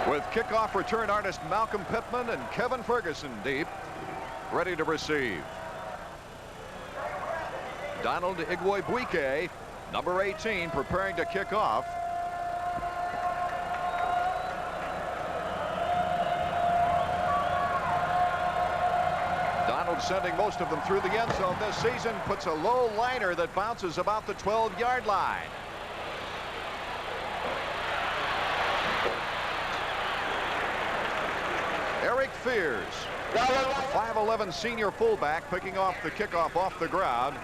With kickoff return artist Malcolm Pittman and Kevin Ferguson deep, ready to receive. Donald Igwe-Buike, number 18, preparing to kick off. Donald sending most of them through the end zone this season, puts a low liner that bounces about the 12-yard line. Eric Fears, a 5'11" senior fullback, picking off the kickoff off the ground.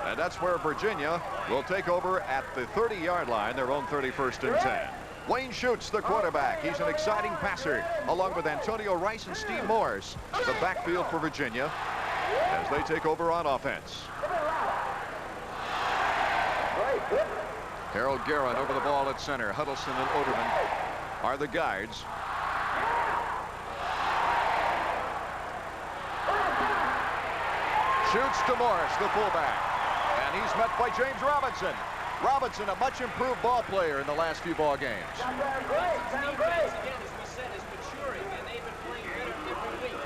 And that's where Virginia will take over at the 30-yard line, their own 31st and 10. Wayne Schutz, the quarterback. He's an exciting passer, along with Antonio Rice and Steve Morris, the backfield for Virginia, as they take over on offense. Harold Guerin over the ball at center. Huddleston and Oderman are the guides. Schutz to Morris, the fullback. And he's met by James Robinson. Robinson, a much improved ball player in the last few ball games.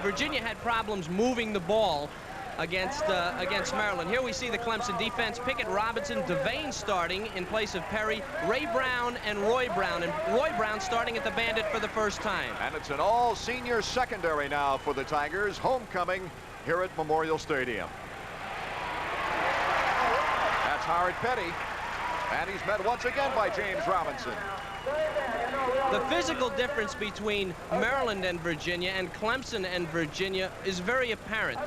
Virginia had problems moving the ball against Maryland. Here we see the Clemson defense. Pickett, Robinson, Devane starting in place of Perry, Ray Brown and Roy Brown. And Roy Brown starting at the Bandit for the first time. And it's an all-senior secondary now for the Tigers. Homecoming here at Memorial Stadium. That's Howard Petty. And he's met once again by James Robinson. The physical difference between Maryland and Virginia and Clemson and Virginia is very apparent.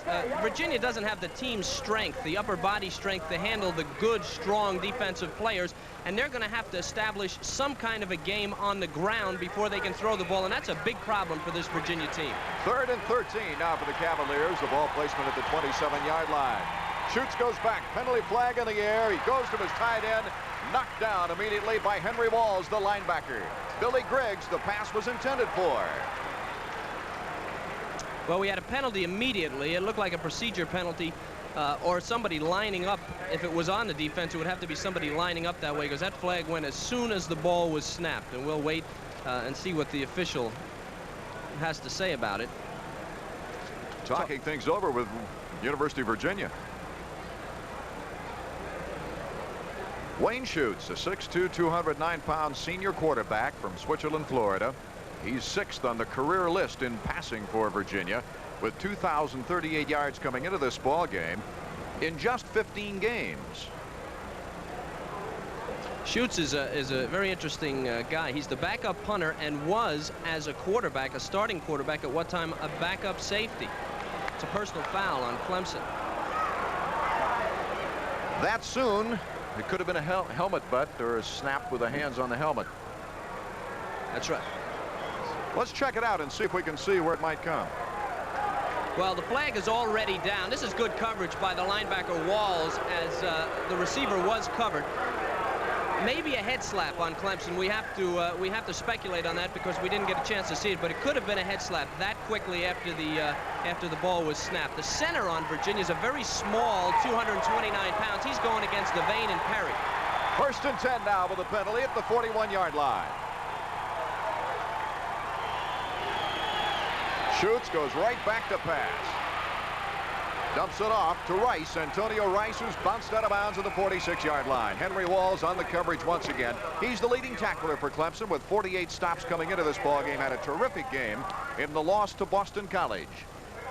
Virginia doesn't have the team strength, the upper body strength to handle the good, strong defensive players, and they're going to have to establish some kind of a game on the ground before they can throw the ball, and that's a big problem for this Virginia team. 3rd and 13 now for the Cavaliers. The ball placement at the 27-yard line. Schutz goes back, penalty flag in the air. He goes to his tight end, knocked down immediately by Henry Walls, the linebacker. Billy Griggs, the pass was intended for. Well, we had a penalty immediately. It looked like a procedure penalty or somebody lining up. If it was on the defense, it would have to be somebody lining up that way, because that flag went as soon as the ball was snapped. And we'll wait and see what the official has to say about it. Talking things over with University of Virginia. Wayne Schutz, a 6'2", 209-pound senior quarterback from Switzerland, Florida. He's 6th on the career list in passing for Virginia, with 2,038 yards coming into this ball game in just 15 games. Schutz is a very interesting guy. He's the backup punter and was, as a quarterback, a starting quarterback, at one time a backup safety. It's a personal foul on Clemson. That soon. It could have been a helmet butt or a snap with the hands on the helmet. That's right. Let's check it out and see if we can see where it might come. Well, the flag is already down. This is good coverage by the linebacker Walls, as the receiver was covered. Maybe a head slap on Clemson. We have to speculate on that because we didn't get a chance to see it, but it could have been a head slap that quickly after the ball was snapped. The center on Virginia is a very small 229 pounds. He's going against Devane and Perry. 1st and 10 now with a penalty at the 41-yard line. Schutz goes right back to pass. Dumps it off to Rice. Antonio Rice, who's bounced out of bounds at the 46-yard line. Henry Walls on the coverage once again. He's the leading tackler for Clemson with 48 stops coming into this ball game. Had a terrific game in the loss to Boston College.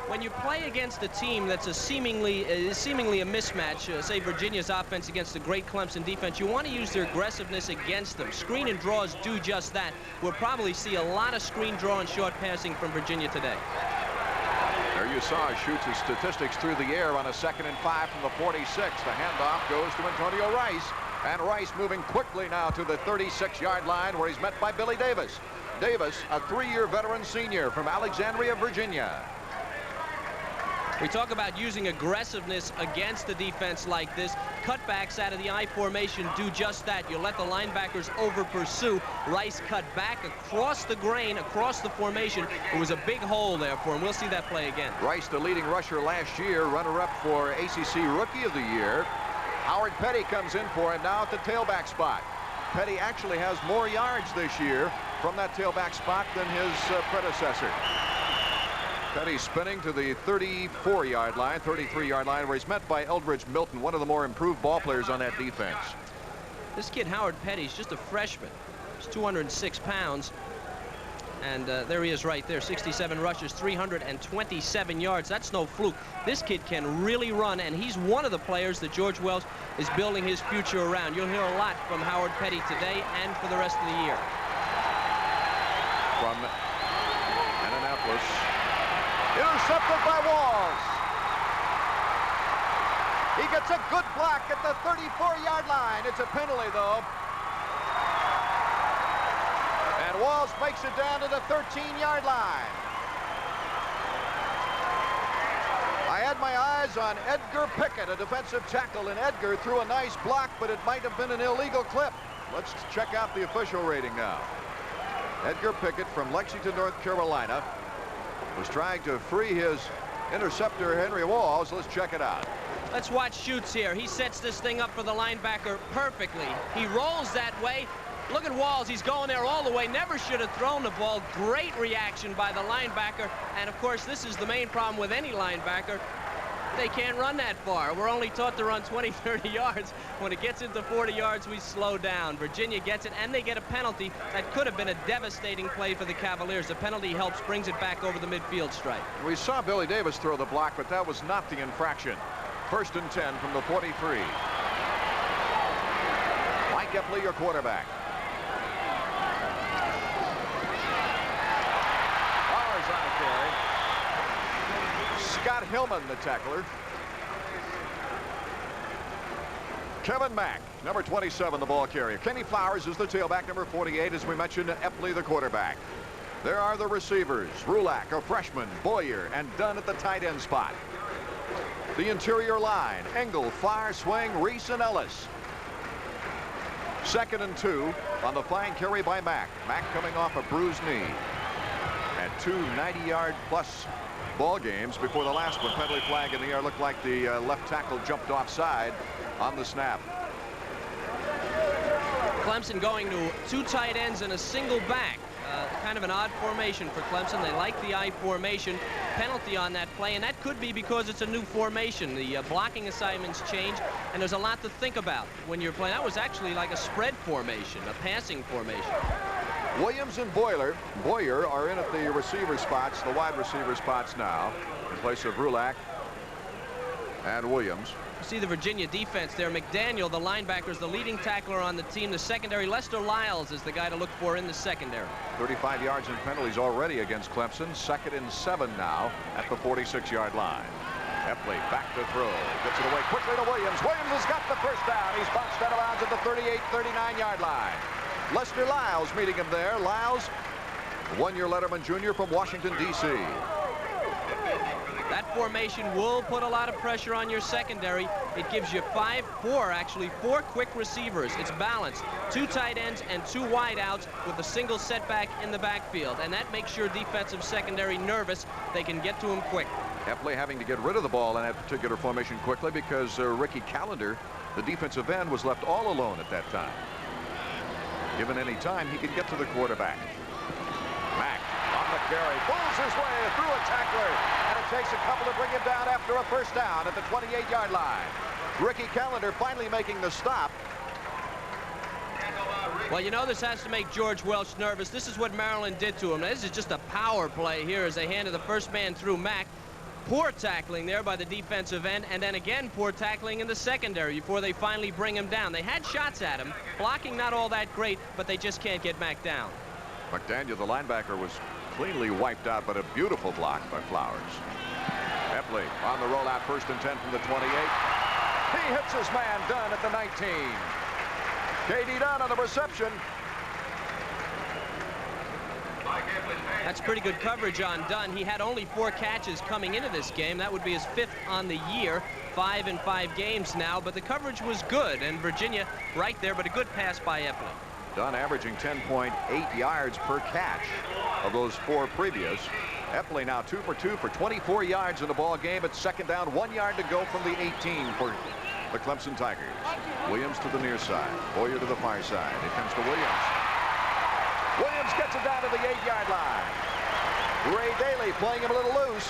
When you play against a team that's seemingly a mismatch, say Virginia's offense against the great Clemson defense, you want to use their aggressiveness against them. Screen and draws do just that. We'll probably see a lot of screen draw and short passing from Virginia today. There you saw Schutz's statistics through the air on a 2nd and 5 from the 46. The handoff goes to Antonio Rice. And Rice moving quickly now to the 36-yard line, where he's met by Billy Davis. Davis, a 3-year veteran senior from Alexandria, Virginia. We talk about using aggressiveness against the defense like this. Cutbacks out of the I formation do just that. You let the linebackers over pursue. Rice cut back across the grain, across the formation. It was a big hole there for him. We'll see that play again. Rice, the leading rusher last year, runner-up for ACC Rookie of the Year. Howard Petty comes in for him now at the tailback spot. Petty actually has more yards this year from that tailback spot than his predecessor. Petty spinning to the 34-yard line, 33-yard line, where he's met by Eldridge Milton, one of the more improved ball players on that defense. This kid, Howard Petty, is just a freshman. He's 206 pounds. And there he is right there, 67 rushes, 327 yards. That's no fluke. This kid can really run, and he's one of the players that George Welsh is building his future around. You'll hear a lot from Howard Petty today and for the rest of the year. From Annapolis, intercepted by Walls. He gets a good block at the 34-yard line. It's a penalty, though. And Walls makes it down to the 13-yard line. I had my eyes on Edgar Pickett, a defensive tackle, and Edgar threw a nice block, but it might have been an illegal clip. Let's check out the official rating now. Edgar Pickett from Lexington, North Carolina, was trying to free his interceptor, Henry Walls. Let's check it out. Let's watch Schutz here. He sets this thing up for the linebacker perfectly. He rolls that way. Look at Walls. He's going there all the way. Never should have thrown the ball. Great reaction by the linebacker. And, of course, this is the main problem with any linebacker. They can't run that far. We're only taught to run 20, 30 yards. When it gets into 40 yards, we slow down. Virginia gets it, and they get a penalty. That could have been a devastating play for the Cavaliers. The penalty helps, brings it back over the midfield stripe. We saw Billy Davis throw the block, but that was not the infraction. 1st and 10 from the 43. Mike Epley, your quarterback. Flowers on the carry. Scott Hillman, the tackler. Kevin Mack, number 27, the ball carrier. Kenny Flowers is the tailback, number 48. As we mentioned, Epley, the quarterback. There are the receivers. Rulak, a freshman, Boyer, and Dunn at the tight end spot. The interior line, Engel, Farr, Swing, Reese, and Ellis. 2nd and 2 on the fine carry by Mack. Mack coming off a bruised knee. And 2 90-yard plus ball games before the last one. Penalty flag in the air. Looked like the left tackle jumped offside on the snap. Clemson going to 2 tight ends and a single back. Kind of an odd formation for Clemson. They like the I formation. Penalty on that play, and that could be because it's a new formation. The blocking assignments change, and there's a lot to think about when you're playing. That was actually like a spread formation, a passing formation. Williams and Boyer are in at the receiver spots, the wide receiver spots now, in place of Rulak and Williams. You see the Virginia defense there. McDaniel, the linebacker, is the leading tackler on the team. The secondary, Lester Lyles is the guy to look for in the secondary. 35 yards in penalties already against Clemson. 2nd and 7 now at the 46-yard line. Epley back to throw. Gets it away quickly to Williams. Williams has got the first down. He's bounced out of bounds at the 38, 39-yard line. Lester Lyles meeting him there. Lyles, one-year Letterman Jr. from Washington, D.C. That formation will put a lot of pressure on your secondary. It gives you four quick receivers. It's balanced. 2 tight ends and 2 wideouts with a single setback in the backfield. And that makes your defensive secondary nervous. They can get to him quick. Epley having to get rid of the ball in that particular formation quickly because Ricky Callender, the defensive end, was left all alone at that time. Given any time, he can get to the quarterback. Mack on the carry, pulls his way through a tackler, and it takes a couple to bring him down after a first down at the 28-yard line. Ricky Callender finally making the stop. Well, you know, this has to make George Welsh nervous. This is what Maryland did to him. This is just a power play here as they handed the first man through Mack. Poor tackling there by the defensive end, and then again poor tackling in the secondary before they finally bring him down. They had shots at him. Blocking not all that great, but they just can't get Mack down. McDaniel, the linebacker, was cleanly wiped out, but a beautiful block by Flowers. Epley on the rollout, 1st and 10 from the 28. He hits his man, Dunn at the 19. K.D. Dunn on the reception. That's pretty good coverage on Dunn. He had only 4 catches coming into this game. That would be his 5th on the year. 5 in 5 games now, but the coverage was good, and Virginia right there, but a good pass by Epley. Dunn averaging 10.8 yards per catch of those 4 previous. Epley now 2 for 2 for 24 yards in the ball game. It's 2nd down, 1 yard to go from the 18 for the Clemson Tigers. Williams to the near side. Boyer to the far side. It comes to Williams. Williams gets it down to the 8-yard line. Ray Daly playing him a little loose.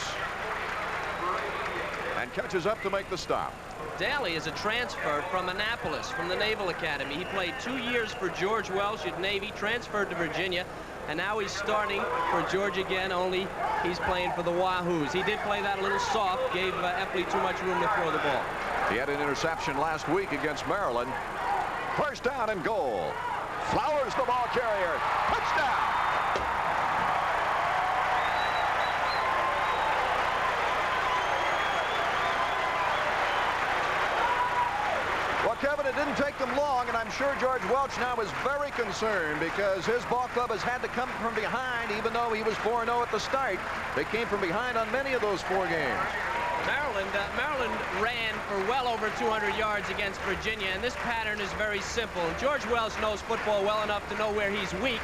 And catches up to make the stop. Daly is a transfer from Annapolis, from the Naval Academy. He played 2 years for George Welsh at Navy, transferred to Virginia, and now he's starting for George again, only he's playing for the Wahoos. He did play that a little soft, gave Epley too much room to throw the ball. He had an interception last week against Maryland. First down and goal. Flowers the ball carrier. Touchdown. Well, Kevin, it didn't take them long, and I'm sure George Welch now is very concerned because his ball club has had to come from behind, even though he was 4-0 at the start. They came from behind on many of those 4 games. Maryland ran for well over 200 yards against Virginia, and this pattern is very simple. George Welch knows football well enough to know where he's weak,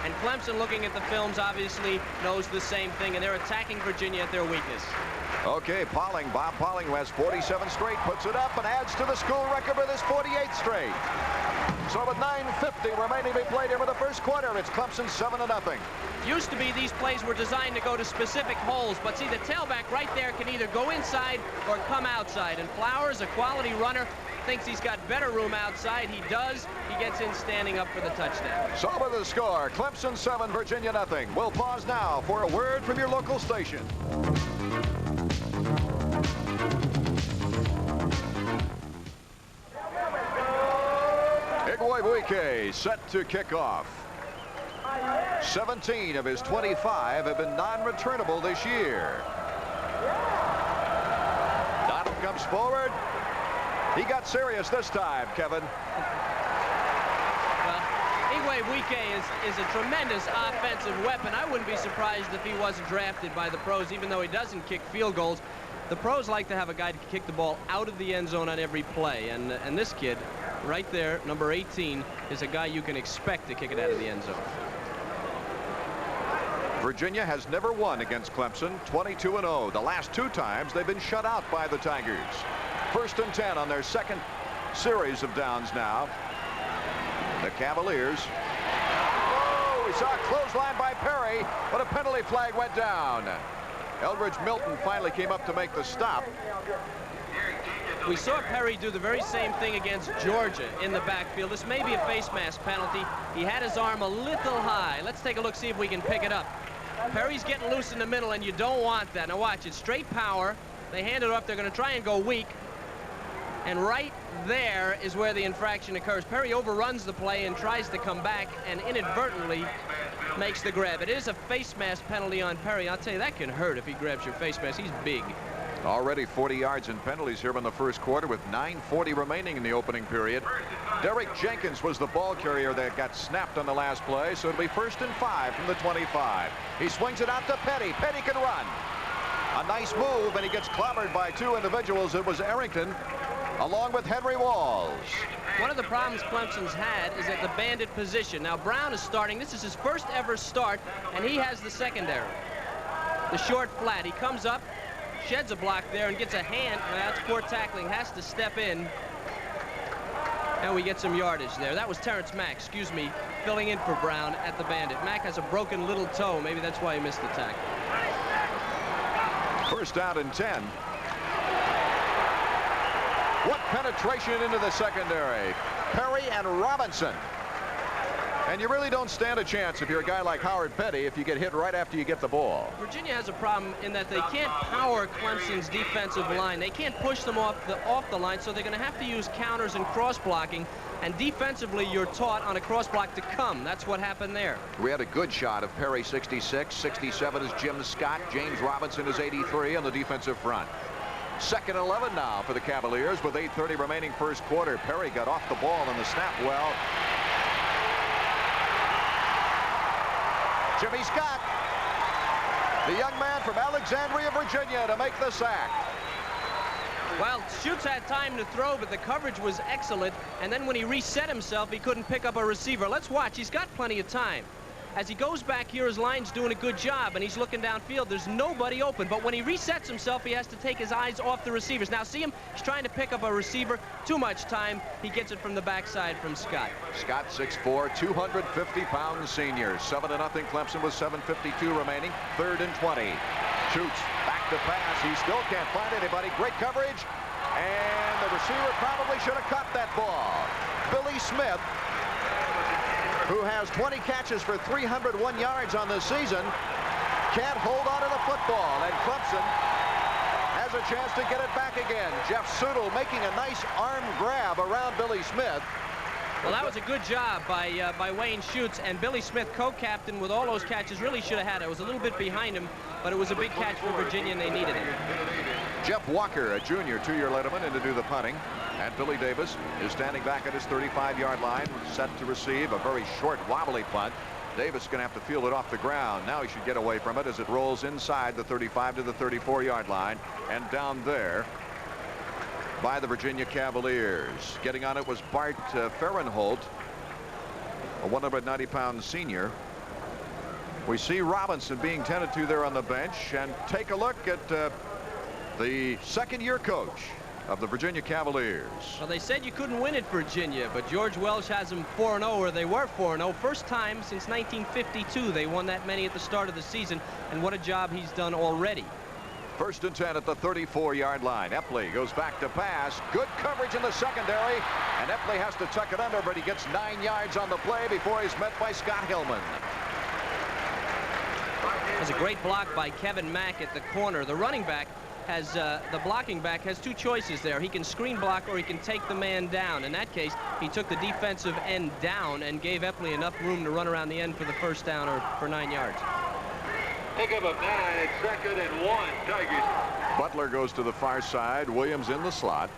and Clemson, looking at the films, obviously knows the same thing, and they're attacking Virginia at their weakness. Okay, Bob Pauling, who has 47 straight, puts it up and adds to the school record with his 48th straight. So with 9:50 remaining to be played here with the first quarter, it's Clemson 7-0. Used to be these plays were designed to go to specific holes, but see, the tailback right there can either go inside or come outside, and Flowers, a quality runner, thinks he's got better room outside. He does. He gets in standing up for the touchdown. So with the score, Clemson 7, Virginia 0. We'll pause now for a word from your local station. Igwe set to kick off. 17 of his 25 have been non-returnable this year. Donald comes forward. He got serious this time, Kevin. Well, Igwe is a tremendous offensive weapon. I wouldn't be surprised if he wasn't drafted by the pros, even though he doesn't kick field goals. The pros like to have a guy to kick the ball out of the end zone on every play, and this kid right there, number 18, is a guy you can expect to kick it out of the end zone. Virginia has never won against Clemson, 22-0. The last 2 times they've been shut out by the Tigers. 1st and 10 on their second series of downs now. The Cavaliers. Oh, we saw a clothesline by Perry, but a penalty flag went down. Eldridge Milton finally came up to make the stop. We saw Perry do the very same thing against Georgia in the backfield. This may be a face mask penalty. He had his arm a little high. Let's take a look, see if we can pick it up. Perry's getting loose in the middle, and you don't want that. Now watch it. Straight power. They hand it off. They're going to try and go weak. And right there is where the infraction occurs. Perry overruns the play and tries to come back and inadvertently makes the grab. It is a face mask penalty on Perry. I'll tell you, that can hurt if he grabs your face mask. He's big. Already 40 yards in penalties here in the first quarter with 9:40 remaining in the opening period. Derek Jenkins was the ball carrier that got snapped on the last play, so it'll be 1st and 5 from the 25. He swings it out to Petty. Petty can run. A nice move, and he gets clobbered by 2 individuals. It was Arrington along with Henry Walls. One of the problems Clemson's had is at the bandit position. Now Brown is starting. This is his first ever start, and he has the secondary. The short flat. He comes up, sheds a block there, and gets a hand. That's poor tackling. Has to step in. And we get some yardage there. That was Terrence Mack, excuse me, filling in for Brown at the bandit. Mack has a broken little toe. Maybe that's why he missed the tackle. 1st down and 10. What penetration into the secondary. Perry and Robinson. And you really don't stand a chance if you're a guy like Howard Petty if you get hit right after you get the ball. Virginia has a problem in that they can't power Clemson's defensive line. They can't push them off the line, so they're going to have to use counters and cross blocking. And defensively, you're taught on a cross block to come. That's what happened there. We had a good shot of Perry, 66. 67 is Jim Scott. James Robinson is 83 on the defensive front. 2nd and 11 now for the Cavaliers with 8:30 remaining first quarter. Perry got off the ball on the snap well. Jimmy Scott, the young man from Alexandria, Virginia, to make the sack. Well, Schutz had time to throw, but the coverage was excellent. And then when he reset himself, he couldn't pick up a receiver. Let's watch. He's got plenty of time. As he goes back here, his line's doing a good job, and he's looking downfield. There's nobody open, but when he resets himself, he has to take his eyes off the receivers. Now, see him? He's trying to pick up a receiver. Too much time. He gets it from the backside from Scott. Scott, 6'4", 250-pound senior. 7-0 Clemson with 7:52 remaining. 3rd and 20. Shoots. Back to pass. He still can't find anybody. Great coverage. And the receiver probably should have caught that ball. Billy Smith, who has 20 catches for 301 yards on this season, can't hold on to the football. And Clemson has a chance to get it back again. Jeff Sudel making a nice arm grab around Billy Smith. Well, that was a good job by Wayne Schutz, and Billy Smith, co-captain with all those catches, really should have had it. It was a little bit behind him, but it was a big catch for Virginia, and they needed it. Jeff Walker, a junior, 2-year letterman, in to do the punting. And Billy Davis is standing back at his 35-yard line, set to receive a very short, wobbly punt. Davis is going to have to field it off the ground. Now he should get away from it as it rolls inside the 35 to the 34-yard line, and down there by the Virginia Cavaliers. Getting on it was Bart Fahrenholt, a 190-pound senior. We see Robinson being tended to there on the bench, and take a look at the second-year coach of the Virginia Cavaliers. Well, they said you couldn't win at Virginia, but George Welsh has them 4-0, or they were 4-0. First time since 1952 they won that many at the start of the season, and what a job he's done already. 1st and 10 at the 34-yard line. Epley goes back to pass. Good coverage in the secondary, and Epley has to tuck it under, but he gets 9 yards on the play before he's met by Scott Hillman. There's a great block by Kevin Mack at the corner. The running back has the blocking back has 2 choices there. He can screen block or he can take the man down. In that case, he took the defensive end down and gave Epley enough room to run around the end for the first down, or for 9 yards. Pick up a 9, 2nd and 1, Tigers. Butler goes to the far side. Williams in the slot.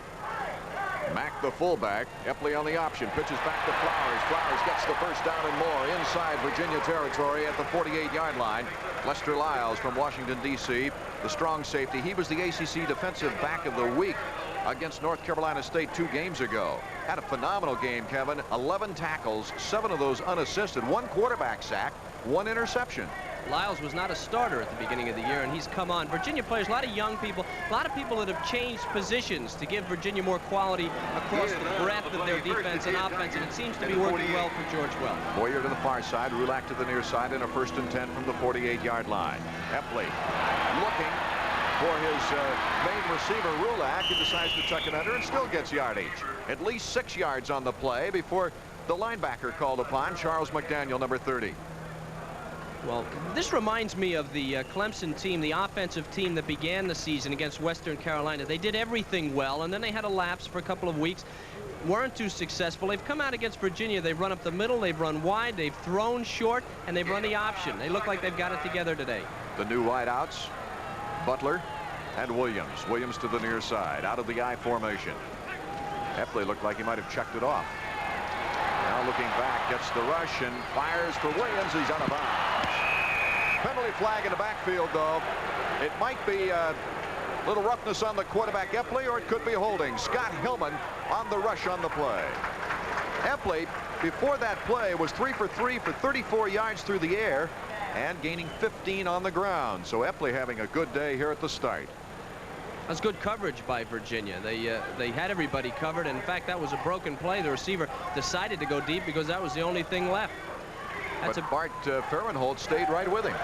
Mack, the fullback. Epley on the option. Pitches back to Flowers. Flowers gets the first down and more inside Virginia territory at the 48-yard line. Lester Lyles from Washington, D.C., the strong safety. He was the ACC Defensive Back of the Week against North Carolina State 2 games ago. Had a phenomenal game, Kevin. 11 tackles, 7 of those unassisted. 1 quarterback sack, 1 interception. Lyles was not a starter at the beginning of the year, and he's come on. Virginia players, a lot of young people, a lot of people that have changed positions to give Virginia more quality across the breadth of their defense and offense, and it seems to be working well for George Welsh. Boyer to the far side, Rulac to the near side, and a 1st and 10 from the 48-yard line. Epley looking for his main receiver, Rulac. He decides to tuck it under and still gets yardage. At least 6 yards on the play before the linebacker called upon, Charles McDaniel, number 30. Well, this reminds me of the Clemson team, the offensive team that began the season against Western Carolina. They did everything well, and then they had a lapse for a couple of weeks. Weren't too successful. They've come out against Virginia. They've run up the middle, they've run wide, they've thrown short, and they've run the option. They look like they've got it together today. The new wideouts, Butler and Williams. Williams to the near side, out of the I formation. Epley looked like he might have checked it off. Now looking back, gets the rush and fires for Williams. He's out of bounds. Penalty flag in the backfield, though. It might be a little roughness on the quarterback, Epley, or it could be holding. Scott Hillman on the rush on the play. Epley, before that play, was 3 for 3 for 34 yards through the air and gaining 15 on the ground. So Epley having a good day here at the start. That's good coverage by Virginia. They had everybody covered. In fact, that was a broken play. The receiver decided to go deep because that was the only thing left. That's but Bart Fahrenholt stayed right with him.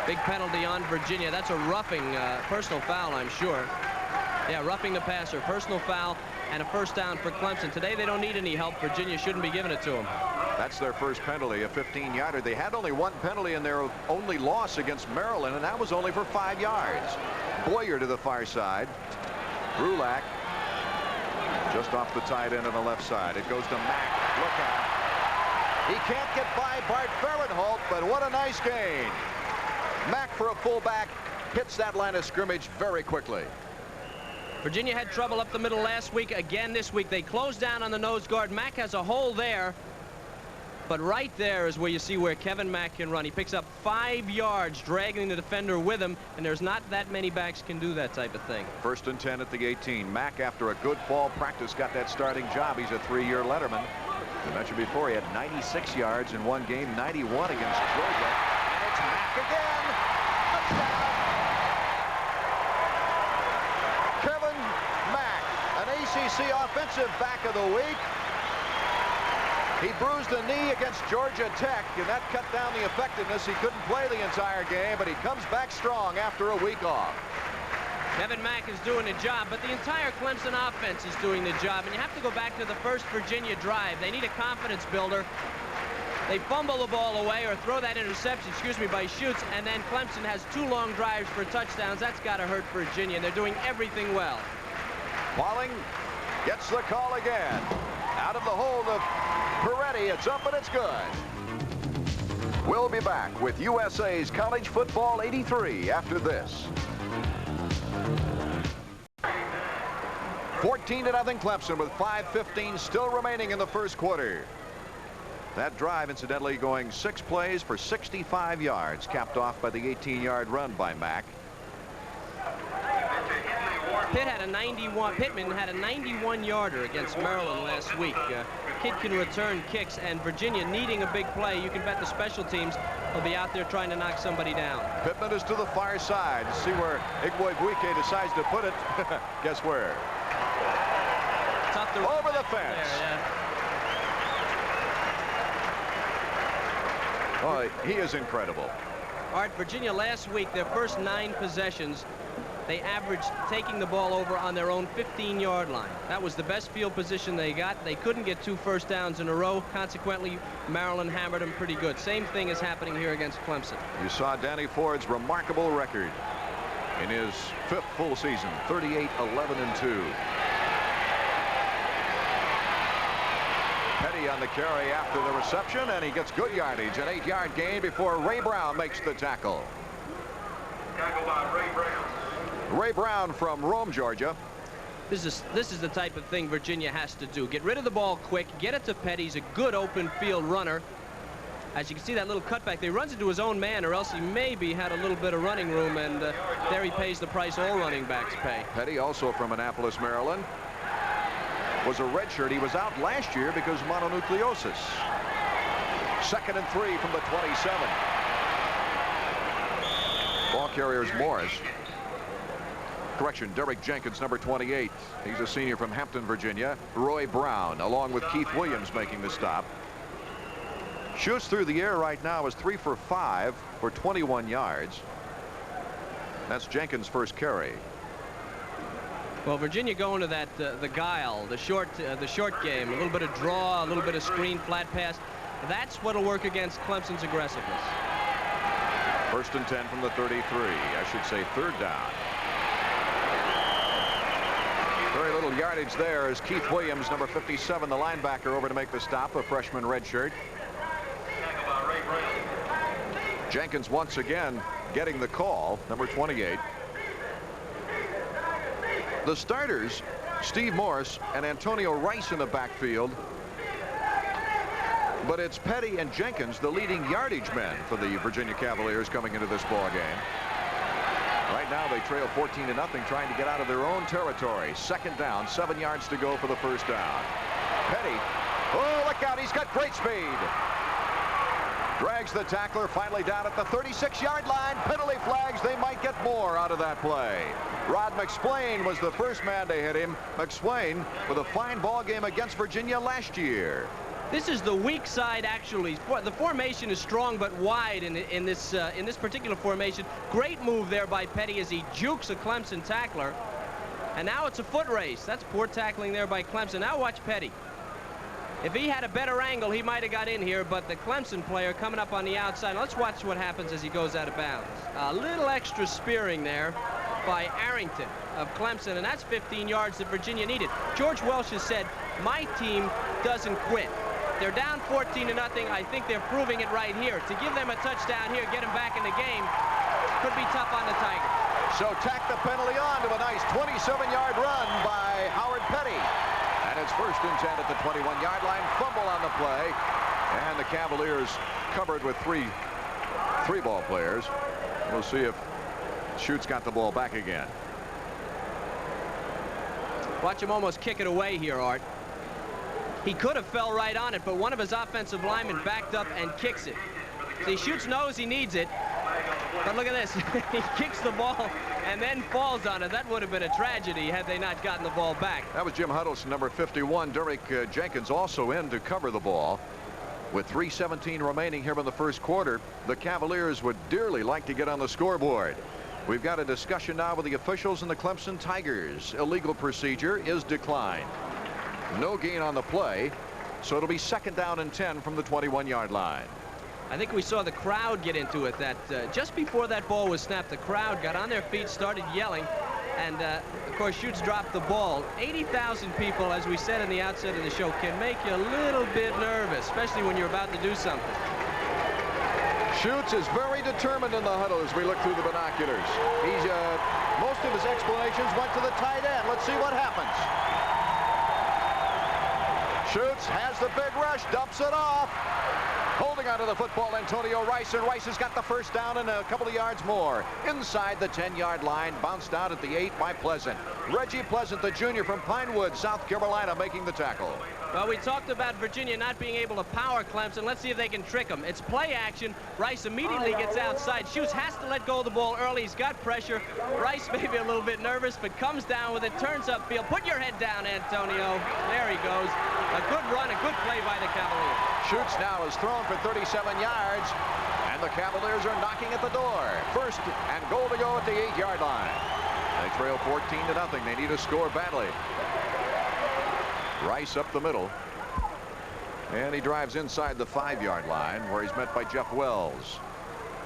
Big penalty on Virginia. That's a roughing, personal foul, I'm sure. Yeah, roughing the passer, personal foul, and a 1st down for Clemson. Today they don't need any help. Virginia shouldn't be giving it to them. That's their first penalty, a 15-yarder. They had only 1 penalty in their only loss against Maryland, and that was only for 5 yards. Boyer to the far side. Rulac just off the tight end on the left side. It goes to Mack. Look out. He can't get by Bart Fahrenholt, but what a nice gain. Mack, for a fullback, hits that line of scrimmage very quickly. Virginia had trouble up the middle last week. Again this week. They closed down on the nose guard. Mack has a hole there. But right there is where you see where Kevin Mack can run. He picks up 5 yards, dragging the defender with him, and there's not that many backs can do that type of thing. 1st and 10 at the 18. Mack, after a good fall practice, got that starting job. He's a 3-year letterman. The match before, he had 96 yards in one game, 91 against Georgia. And it's Mack again. Touchdown. Kevin Mack, an ACC Offensive Back of the Week. He bruised a knee against Georgia Tech, and that cut down the effectiveness. He couldn't play the entire game, but he comes back strong after a week off. Kevin Mack is doing a job, but the entire Clemson offense is doing the job. And you have to go back to the first Virginia drive. They need a confidence builder. They fumble the ball away or throw that interception, by Schutz, and then Clemson has 2 long drives for touchdowns. That's got to hurt Virginia. They're doing everything well. Walling gets the call again. Out of the hold of Peretti, it's up and it's good. We'll be back with USA's College Football 83 after this. 14-0 Clemson with 5:15 still remaining in the first quarter. That drive, incidentally, going 6 plays for 65 yards, capped off by the 18-yard run by Mack. Pittman had a 91-yarder against Maryland last week. Kid can return kicks, and Virginia needing a big play. You can bet the special teams will be out there trying to knock somebody down. Pittman is to the far side. See where Igwebuike decides to put it. Guess where? Tough to over the fence. There, yeah. Oh, he is incredible. Art, Virginia last week, their first 9 possessions, they averaged taking the ball over on their own 15-yard line. That was the best field position they got. They couldn't get 2 first downs in a row. Consequently, Maryland hammered them pretty good. Same thing is happening here against Clemson. You saw Danny Ford's remarkable record in his 5th full season, 38-11-2. Petty on the carry after the reception, and he gets good yardage, an 8-yard gain before Ray Brown makes the tackle. Tackle by Ray Brown. Ray Brown from Rome, Georgia. This is the type of thing Virginia has to do. Get rid of the ball quick, get it to Petty. He's a good open field runner. As you can see, that little cutback, he runs into his own man, or else he maybe had a little bit of running room, and there he pays the price all running backs pay. Petty, also from Annapolis, Maryland, was a redshirt. He was out last year because of mononucleosis. 2nd and 3 from the 27. Ball carriers Morris. Correction, Derek Jenkins, number 28. He's a senior from Hampton, Virginia. Roy Brown, along with Keith Williams, making the stop. Schutz through the air right now is 3 for 5 for 21 yards. That's Jenkins' first carry. Well, Virginia going to that the guile, the short game, a little bit of draw, a little bit of screen, flat pass. That's what'll work against Clemson's aggressiveness. 1st and 10 from the 33. I should say 3rd down. Very little yardage there as Keith Williams, number 57, the linebacker, over to make the stop, a freshman redshirt. Jenkins once again getting the call, number 28. The starters, Steve Morris and Antonio Rice in the backfield. But it's Petty and Jenkins, the leading yardage men for the Virginia Cavaliers coming into this ball game. Right now they trail 14-0, trying to get out of their own territory. 2nd down, 7 yards to go for the 1st down. Petty, oh, look out, he's got great speed. Drags the tackler finally down at the 36-yard line. Penalty flags, they might get more out of that play. Rod McSwain was the first man to hit him. McSwain with a fine ball game against Virginia last year. This is the weak side, actually. The formation is strong but wide in this particular formation. Great move there by Petty as he jukes a Clemson tackler. And now it's a foot race. That's poor tackling there by Clemson. Now watch Petty. If he had a better angle, he might have got in here, but the Clemson player coming up on the outside. Let's watch what happens as he goes out of bounds. A little extra spearing there by Arrington of Clemson, and that's 15 yards that Virginia needed. George Welsh has said, my team doesn't quit. They're down 14-0. I think they're proving it right here. To give them a touchdown here, get them back in the game, could be tough on the Tigers. So tack the penalty on to a nice 27-yard run by Howard Petty. And it's 1st and 10 at the 21-yard line. Fumble on the play. And the Cavaliers covered with three ball players. We'll see if Schutz got the ball back again. Watch him almost kick it away here, Art. He could have fell right on it, but one of his offensive linemen backed up and kicks it. See, Schutz knows he needs it, but look at this. He kicks the ball and then falls on it. That would have been a tragedy had they not gotten the ball back. That was Jim Huddleston, number 51. Derek Jenkins also in to cover the ball. With 3:17 remaining here in the first quarter, the Cavaliers would dearly like to get on the scoreboard. We've got a discussion now with the officials and the Clemson Tigers. Illegal procedure is declined. No gain on the play, so it'll be 2nd down and 10 from the 21-yard line. I think we saw the crowd get into it. That just before that ball was snapped, the crowd got on their feet, started yelling, and of course Schutz dropped the ball. 80,000 people, as we said in the outset of the show, can make you a little bit nervous, especially when you're about to do something. Schutz is very determined in the huddle as we look through the binoculars. He's most of his explanations went to the tight end. Let's see what happens. Schutz has the big rush, dumps it off. Holding onto the football, Antonio Rice, and Rice has got the first down and a couple of yards more. Inside the 10-yard line, bounced out at the 8 by Pleasant. Reggie Pleasant, the junior from Pinewood, South Carolina, making the tackle. Well, we talked about Virginia not being able to power Clemson. Let's see if they can trick them. It's play action. Rice immediately gets outside. Schutz has to let go of the ball early. He's got pressure. Rice may be a little bit nervous, but comes down with it, turns upfield. Put your head down, Antonio. There he goes. A good run, a good play by the Cavaliers. Schutz now is thrown for 37 yards, and the Cavaliers are knocking at the door. 1st and goal to go at the 8-yard line. They trail 14-0. They need a score badly. Rice up the middle, and he drives inside the 5-yard line where he's met by Jeff Wells.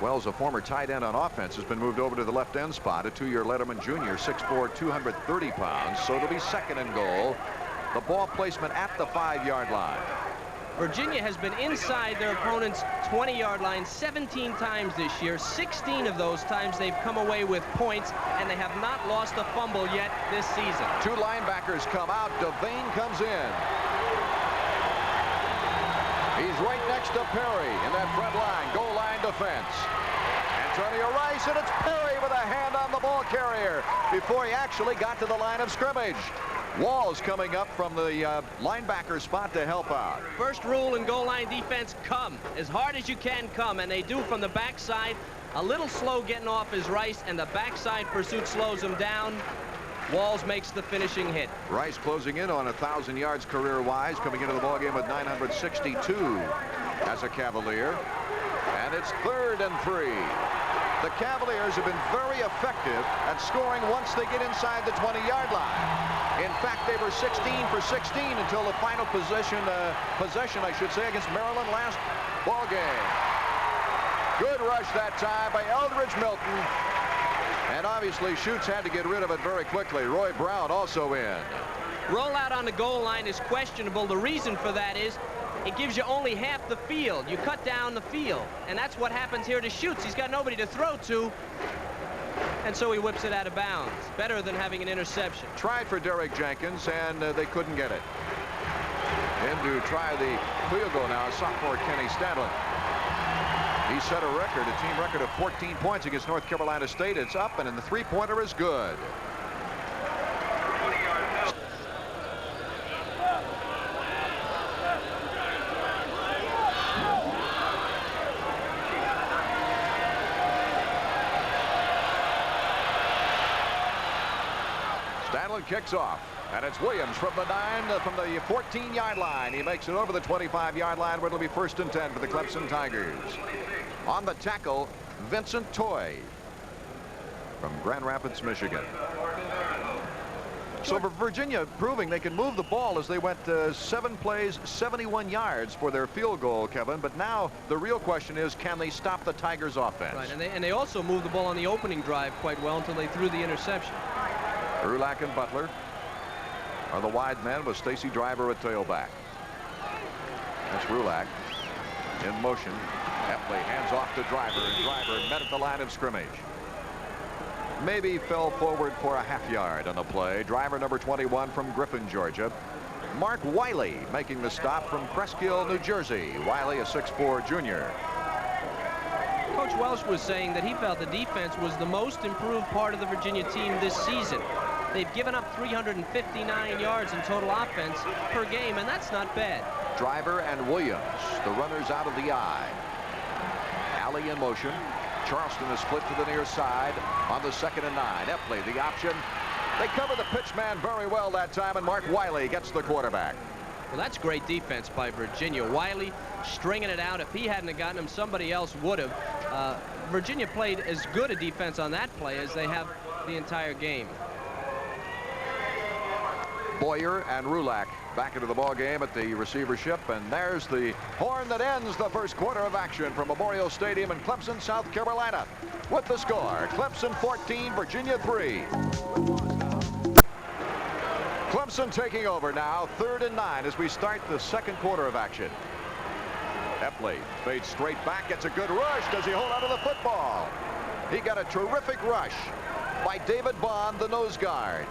Wells, a former tight end on offense, has been moved over to the left end spot. A 2-year Letterman junior, 6'4", 230 pounds. So it'll be 2nd and goal. The ball placement at the 5-yard line. Virginia has been inside their opponent's 20-yard line 17 times this year. 16 of those times they've come away with points, and they have not lost a fumble yet this season. 2 linebackers come out. Devane comes in. He's right next to Perry in that front line, goal line defense. Antonio Rice, and it's Perry with a hand on the ball carrier before he actually got to the line of scrimmage. Walls coming up from the linebacker spot to help out. First rule in goal line defense, come. As hard as you can come, and they do from the backside. A little slow getting off is Rice, and the backside pursuit slows him down. Walls makes the finishing hit. Rice closing in on 1,000 yards career-wise, coming into the ballgame with 962 as a Cavalier. And it's 3rd and 3. The Cavaliers have been very effective at scoring once they get inside the 20-yard line. In fact, they were 16 for 16 until the final possession, I should say, against Maryland last ball game. Good rush that time by Eldridge Milton. And obviously, Schutz had to get rid of it very quickly. Roy Brown also in. Rollout on the goal line is questionable. The reason for that is it gives you only half the field. You cut down the field, and that's what happens here to Schutz. He's got nobody to throw to, and so he whips it out of bounds. Better than having an interception. Tried for Derek Jenkins, and they couldn't get it. In to try the field goal now, sophomore Kenny Stadlin. He set a record, a team record of 14 points against North Carolina State. It's up, and the 3-pointer is good. Stadlin kicks off, and it's Williams from the 14-yard line. He makes it over the 25-yard line, where it'll be 1st and 10 for the Clemson Tigers. On the tackle, Vincent Toy from Grand Rapids, Michigan. So for Virginia, proving they can move the ball as they went 7 plays, 71 yards for their field goal, Kevin. But now the real question is, can they stop the Tigers' offense? Right, and they also moved the ball on the opening drive quite well until they threw the interception. Urlacher and Butler are the wide men with Stacy Driver at tailback. That's Urlacher in motion. Epley hands off to Driver, and Driver met at the line of scrimmage. Maybe fell forward for a half yard on the play. Driver number 21 from Griffin, Georgia. Mark Wiley making the stop from Cresskill, New Jersey. Wiley, a 6'4" junior. Coach Welsh was saying that he felt the defense was the most improved part of the Virginia team this season. They've given up 359 yards in total offense per game, and that's not bad. Driver and Williams, the runners out of the eye. Alley in motion. Charleston is split to the near side on the 2nd and 9. Epley, the option. They cover the pitch man very well that time, and Mark Wiley gets the quarterback. Well, that's great defense by Virginia. Wiley stringing it out. If he hadn't gotten him, somebody else would have. Virginia played as good a defense on that play as they have the entire game. Boyer and Rulak back into the ball game at the receivership, and there's the horn that ends the first quarter of action from Memorial Stadium in Clemson, South Carolina. With the score, Clemson 14, Virginia 3. Clemson taking over now, 3rd and 9 as we start the second quarter of action. Epley fades straight back, gets a good rush. Does he hold on to the football? He got a terrific rush by David Bond, the nose guard.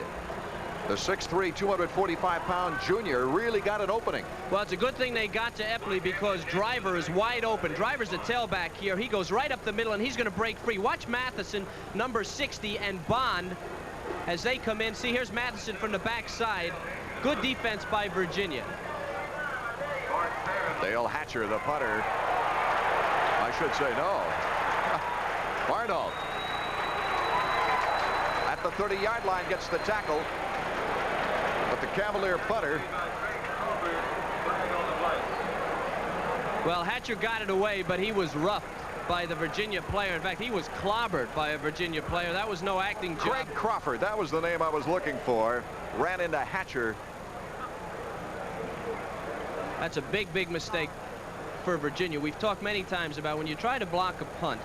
The 6'3", 245-pound junior really got an opening. Well, it's a good thing they got to Epley because Driver is wide open. Driver's a tailback here. He goes right up the middle, and he's going to break free. Watch Matheson, number 60, and Bond as they come in. See, here's Matheson from the backside. Good defense by Virginia. Dale Hatcher, the punter. I should say no. Arnold at the 30-yard line gets the tackle. But the Cavalier punter. Well, Hatcher got it away, but he was roughed by the Virginia player. In fact, he was clobbered by a Virginia player. That was no acting job. Greg Crawford, that was the name I was looking for. Ran into Hatcher. That's a big, big mistake for Virginia. We've talked many times about when you try to block a punt,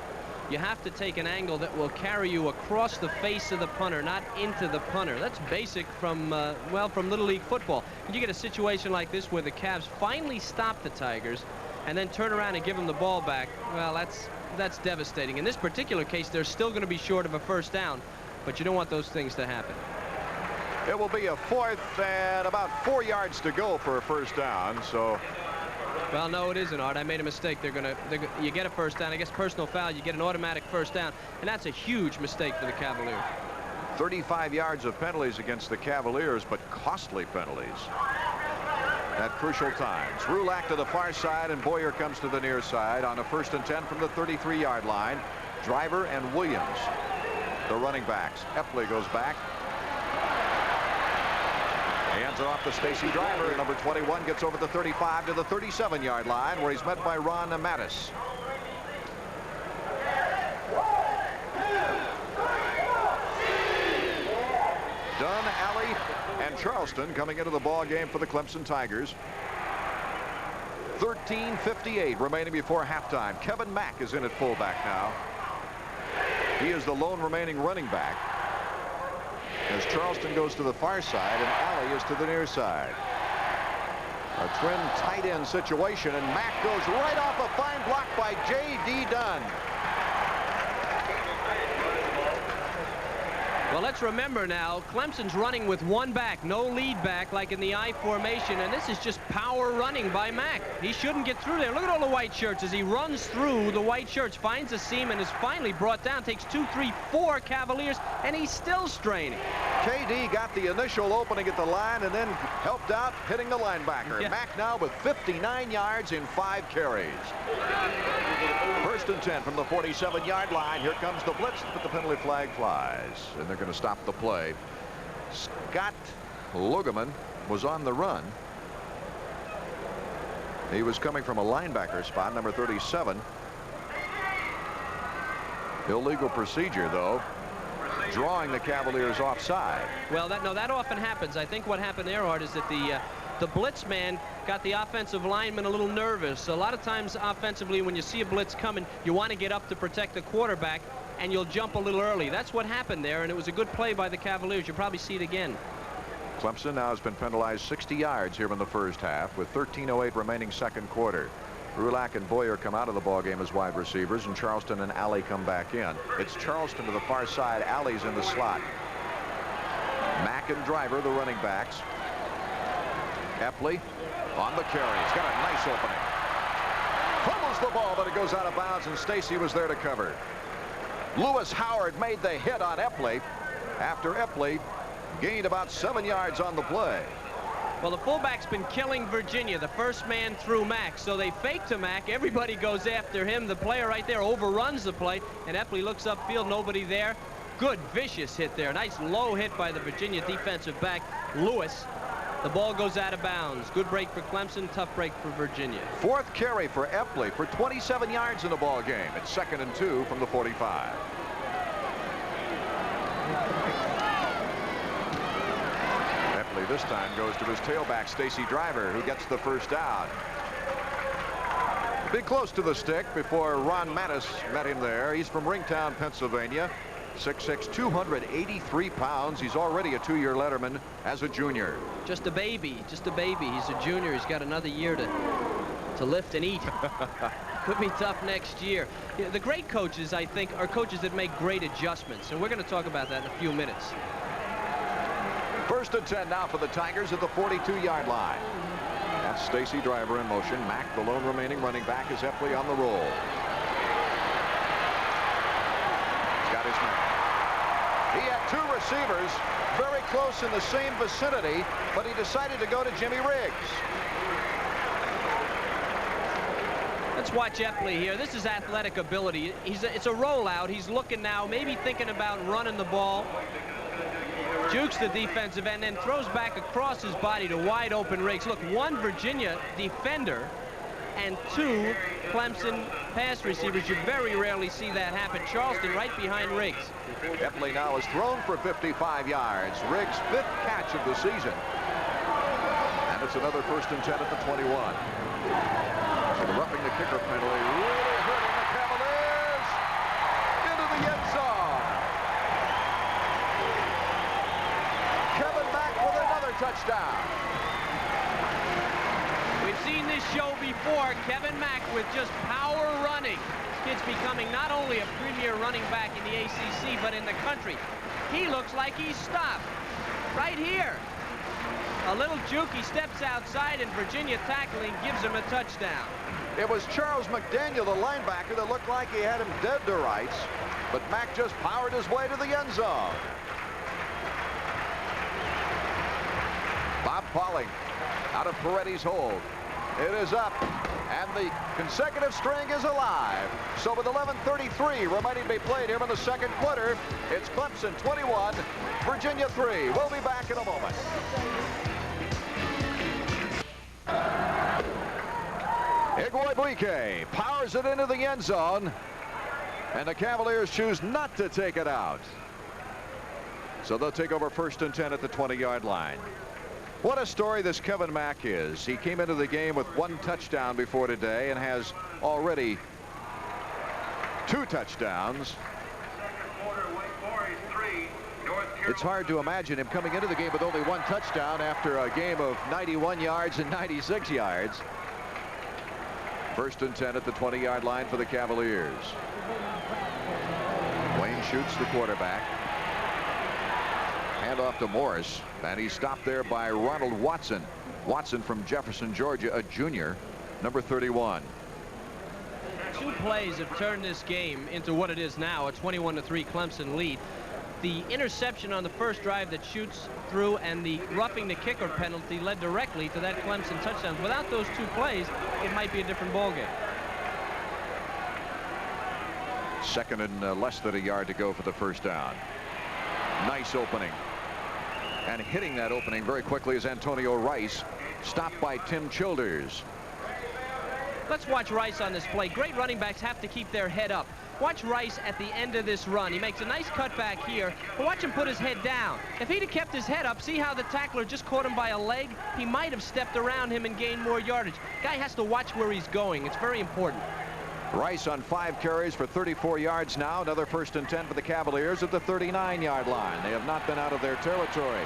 you have to take an angle that will carry you across the face of the punter, not into the punter. That's basic from, well, from Little League football. And you get a situation like this where the Cavs finally stop the Tigers and then turn around and give them the ball back. Well, that's devastating. In this particular case, they're still going to be short of a first down, but you don't want those things to happen. It will be a 4th and about 4 yards to go for a first down. So. Well, no, it isn't, Art. I made a mistake. You get a first down. I guess personal foul. You get an automatic first down, and that's a huge mistake for the Cavaliers. 35 yards of penalties against the Cavaliers, but costly penalties at crucial times. Rulak to the far side, and Boyer comes to the near side on a 1st and 10 from the 33-yard line. Driver and Williams, the running backs. Epley goes back. Hands it off to Stacy Driver. Number 21 gets over the 35 to the 37-yard line, where he's met by Ron Mattis. Dunn, Alley, and Charleston coming into the ball game for the Clemson Tigers. 13:58 remaining before halftime. Kevin Mack is in at fullback now. He is the lone remaining running back, as Charleston goes to the far side and Alley is to the near side. A twin tight end situation, and Mack goes right off a fine block by J.D. Dunn. Well, let's remember now, Clemson's running with one back, no lead back like in the I formation, and this is just power running by Mack. He shouldn't get through there. Look at all the white shirts as he runs through the white shirts, finds a seam, and is finally brought down. Takes 2, 3, 4 Cavaliers, and he's still straining. KD got the initial opening at the line and then helped out hitting the linebacker. Yeah. Mack now with 59 yards in 5 carries. 1st and 10 from the 47-yard line. Here comes the blitz, but the penalty flag flies, and they're going to stop the play. Scott Lugeman was on the run. He was coming from a linebacker spot, number 37. Illegal procedure, though, drawing the Cavaliers offside. Well, that often happens. I think what happened there, Art, is that the blitz man got the offensive lineman a little nervous. A lot of times offensively, when you see a blitz coming, you want to get up to protect the quarterback, and you'll jump a little early. That's what happened there, and it was a good play by the Cavaliers. You'll probably see it again. Clemson now has been penalized 60 yards here in the first half with 13:08 remaining second quarter. Rulak and Boyer come out of the ballgame as wide receivers, and Charleston and Alley come back in. It's Charleston to the far side. Alley's in the slot. Mack and Driver, the running backs. Epley on the carry. He's got a nice opening. Fumbles the ball, but it goes out of bounds, and Stacy was there to cover. Lewis Howard made the hit on Epley after Epley gained about 7 yards on the play. Well, the fullback's been killing Virginia. The first man through Mack. So they fake to Mack. Everybody goes after him. The player right there overruns the play. And Epley looks upfield. Nobody there. Good, vicious hit there. Nice low hit by the Virginia defensive back, Lewis. The ball goes out of bounds. Good break for Clemson. Tough break for Virginia. 4th carry for Epley for 27 yards in the ball game. It's 2nd and 2 from the 45. Epley this time goes to his tailback, Stacy Driver, who gets the first down. Be close to the stick before Ron Mattis met him there. He's from Ringtown, Pennsylvania. 6'6", 283 pounds. He's already a 2-year letterman as a junior. Just a baby. Just a baby. He's a junior. He's got another year to lift and eat. Could be tough next year. You know, the great coaches, I think, are coaches that make great adjustments. And we're going to talk about that in a few minutes. 1st and 10 now for the Tigers at the 42-yard line. That's Stacy Driver in motion. Mack, the lone remaining running back, is Epley on the roll. Got his man. He had 2 receivers very close in the same vicinity, but he decided to go to Jimmy Riggs. Let's watch Epley here. This is athletic ability. It's a rollout. He's looking now, maybe thinking about running the ball. Jukes the defensive end, then throws back across his body to wide open Riggs. Look, 1 Virginia defender and 2 Clemson pass receivers. You very rarely see that happen. Charleston right behind Riggs. Epley now has thrown for 55 yards. Riggs' 5th catch of the season. And it's another 1st and 10 at the 21. So the roughing the kicker penalty really hurting the Cavaliers into the end zone. Kevin Mack with another touchdown. We've seen this show before. Kevin Mack with just power running. This kid's becoming not only a premier running back in the ACC, but in the country. He looks like he's stopped right here. A little juke. He steps outside, and Virginia tackling gives him a touchdown. It was Charles McDaniel, the linebacker, that looked like he had him dead to rights, but Mack just powered his way to the end zone. Bob Pauling out of Peretti's hold. It is up, and the consecutive string is alive. So with 11:33 remaining to be played here in the 2nd quarter, it's Clemson 21, Virginia 3. We'll be back in a moment. Igwebuike powers it into the end zone, and the Cavaliers choose not to take it out. So they'll take over 1st and 10 at the 20-yard line. What a story this Kevin Mack is. He came into the game with 1 touchdown before today and has already 2 touchdowns. It's hard to imagine him coming into the game with only 1 touchdown after a game of 91 yards and 96 yards. 1st and 10 at the 20-yard line for the Cavaliers. Wayne shoots the quarterback. Hand off to Morris, and he's stopped there by Ronald Watson. Watson from Jefferson, Georgia, a junior, number 31. 2 plays have turned this game into what it is now, a 21-3 Clemson lead. The interception on the first drive that shoots through and the roughing the kicker penalty led directly to that Clemson touchdown. Without those 2 plays, it might be a different ballgame. 2nd and less than a yard to go for the first down. Nice opening. And hitting that opening very quickly is Antonio Rice, stopped by Tim Childers. Let's watch Rice on this play. Great running backs have to keep their head up. Watch Rice at the end of this run. He makes a nice cutback here, but watch him put his head down. If he'd have kept his head up, see how the tackler just caught him by a leg? He might have stepped around him and gained more yardage. Guy has to watch where he's going. It's very important. Rice on 5 carries for 34 yards now. Another 1st and 10 for the Cavaliers at the 39-yard line. They have not been out of their territory,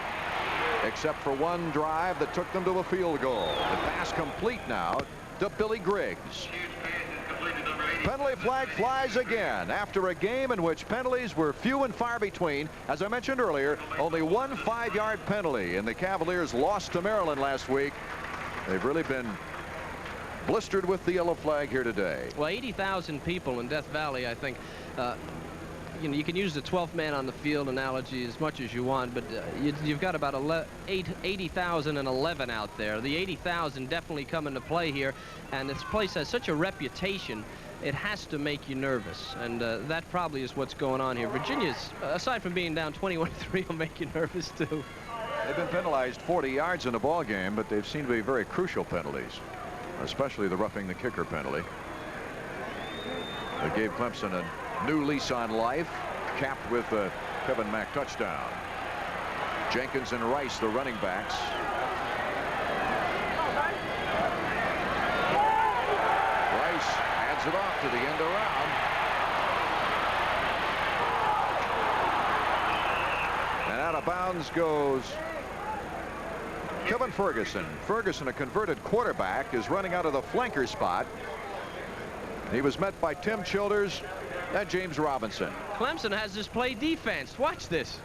except for 1 drive that took them to a field goal. The pass complete now to Billy Griggs. Penalty flag flies again after a game in which penalties were few and far between. As I mentioned earlier, only 1 5-yard penalty, and the Cavaliers lost to Maryland last week. They've really been blistered with the yellow flag here today. Well, 80,000 people in Death Valley, I think. you know, you can use the 12th man on the field analogy as much as you want, but you've got about 80,011 out there. The 80,000 definitely come into play here, and this place has such a reputation, it has to make you nervous, and that probably is what's going on here. Virginia's, aside from being down 21-3, will make you nervous too. They've been penalized 40 yards in the ball game, but they've seemed to be very crucial penalties, especially the roughing the kicker penalty. They gave Clemson a new lease on life, capped with a Kevin Mack touchdown. Jenkins and Rice, the running backs. Rice hands it off to the end around. And out of bounds goes Kevin Ferguson. Ferguson, a converted quarterback, is running out of the flanker spot. He was met by Tim Childers and James Robinson. Clemson has this play defense. Watch this.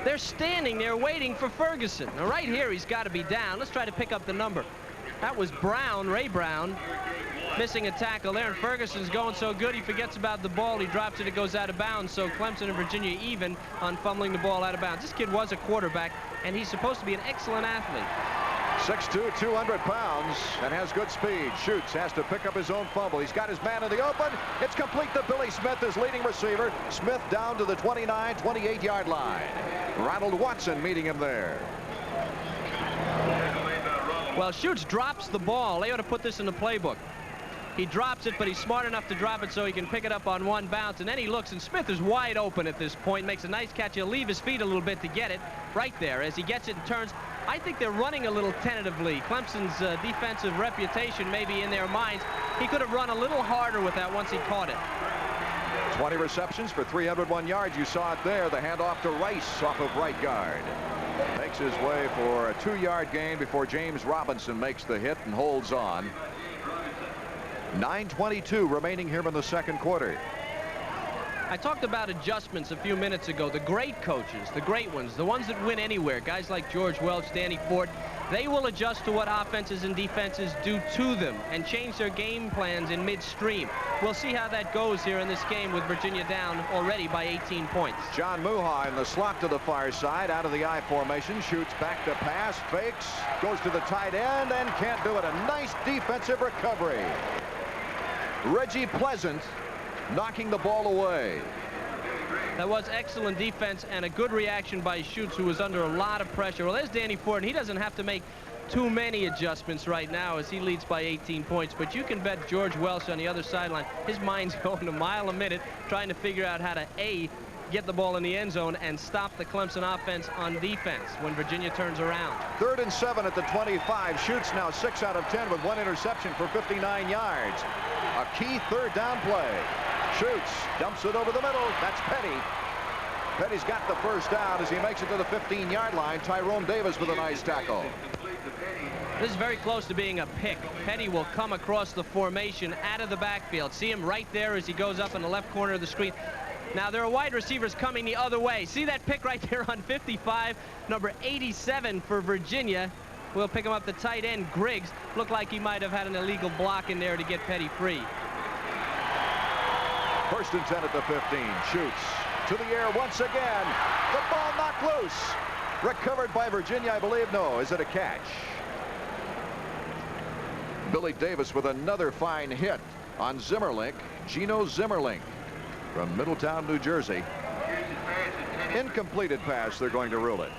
They're standing there waiting for Ferguson. Now right here he's got to be down. Let's try to pick up the number. That was Brown, Ray Brown, missing a tackle there, and Ferguson's going so good he forgets about the ball. He drops it, it goes out of bounds. So Clemson and Virginia even on fumbling the ball out of bounds. This kid was a quarterback, and he's supposed to be an excellent athlete. 6'2", 200 pounds, and has good speed. Shoots, has to pick up his own fumble. He's got his man in the open. It's complete to Billy Smith, his leading receiver. Smith down to the 29, 28-yard line. Ronald Watson meeting him there. Well, Schutz drops the ball. They ought to put this in the playbook. He drops it, but he's smart enough to drop it so he can pick it up on one bounce. And then he looks, and Smith is wide open at this point. Makes a nice catch. He'll leave his feet a little bit to get it right there. As he gets it and turns, I think they're running a little tentatively. Clemson's defensive reputation may be in their minds. He could have run a little harder with that once he caught it. 20 receptions for 301 yards. You saw it there. The handoff to Rice off of right guard. Makes his way for a 2-yard gain before James Robinson makes the hit and holds on. 9:22 remaining here in the second quarter. I talked about adjustments a few minutes ago. The great coaches, the great ones, the ones that win anywhere, guys like George Welch, Danny Ford, they will adjust to what offenses and defenses do to them and change their game plans in midstream. We'll see how that goes here in this game with Virginia down already by 18 points. John Muha in the slot to the far side, out of the I formation, shoots back to pass, fakes, goes to the tight end, and can't do it. A nice defensive recovery. Reggie Pleasant knocking the ball away. That was excellent defense and a good reaction by Schutz, who was under a lot of pressure. Well, there's Danny Ford, and he doesn't have to make too many adjustments right now as he leads by 18 points. But you can bet George Welsh on the other sideline, his mind's going a mile a minute trying to figure out how to, A, get the ball in the end zone and stop the Clemson offense on defense when Virginia turns around. 3rd and 7 at the 25. Schutz now 6 out of 10 with 1 interception for 59 yards. A key 3rd down play. Schutz dumps it over the middle. That's Petty. Petty's got the first down as he makes it to the 15-yard line. Tyrone Davis with a nice tackle. This is very close to being a pick. Petty will come across the formation out of the backfield. See him right there as he goes up in the left corner of the screen. Now there are wide receivers coming the other way. See that pick right there on 55, number 87 for Virginia. We'll pick him up, the tight end, Griggs. Looked like he might have had an illegal block in there to get Petty free. 1st and 10 at the 15. Schutz to the air once again. The ball knocked loose. Recovered by Virginia, I believe. No, is it a catch? Billy Davis with another fine hit on Zimmerlink. Geno Zimmerlink from Middletown, New Jersey. Incompleted pass, they're going to rule it.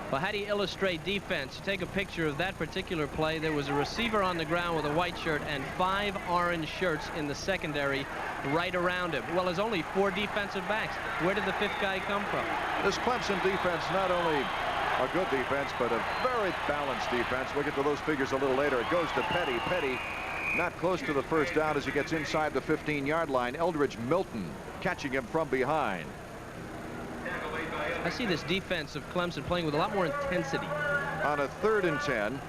Well, how do you illustrate defense? Take a picture of that particular play. There was a receiver on the ground with a white shirt and 5 orange shirts in the secondary right around him. Well, there's only 4 defensive backs. Where did the 5th guy come from? This Clemson defense, not only a good defense, but a very balanced defense. We'll get to those figures a little later. It goes to Petty. Petty not close to the first down as he gets inside the 15-yard line. Eldridge Milton catching him from behind. I see this defense of Clemson playing with a lot more intensity. On a 3rd and 10.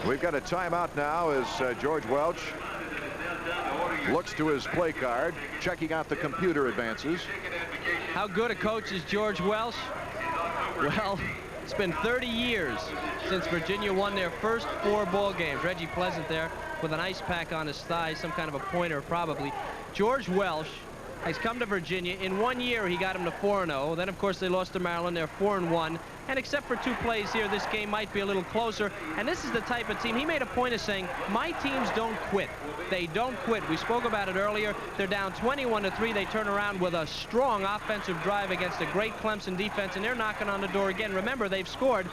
We've got a timeout now as George Welch looks to his play card, checking out the computer advances. How good a coach is George Welch? Well, It's been 30 years since Virginia won their first 4 ball games. Reggie Pleasant there with an ice pack on his thigh, some kind of a pointer probably. George Welsh has come to Virginia. In 1 year, he got him to 4-0. Then, of course, they lost to Maryland. They're 4-1. And except for 2 plays here, this game might be a little closer. And this is the type of team, he made a point of saying, my teams don't quit. They don't quit. We spoke about it earlier. They're down 21-3. They turn around with a strong offensive drive against a great Clemson defense, and they're knocking on the door again. Remember, they've scored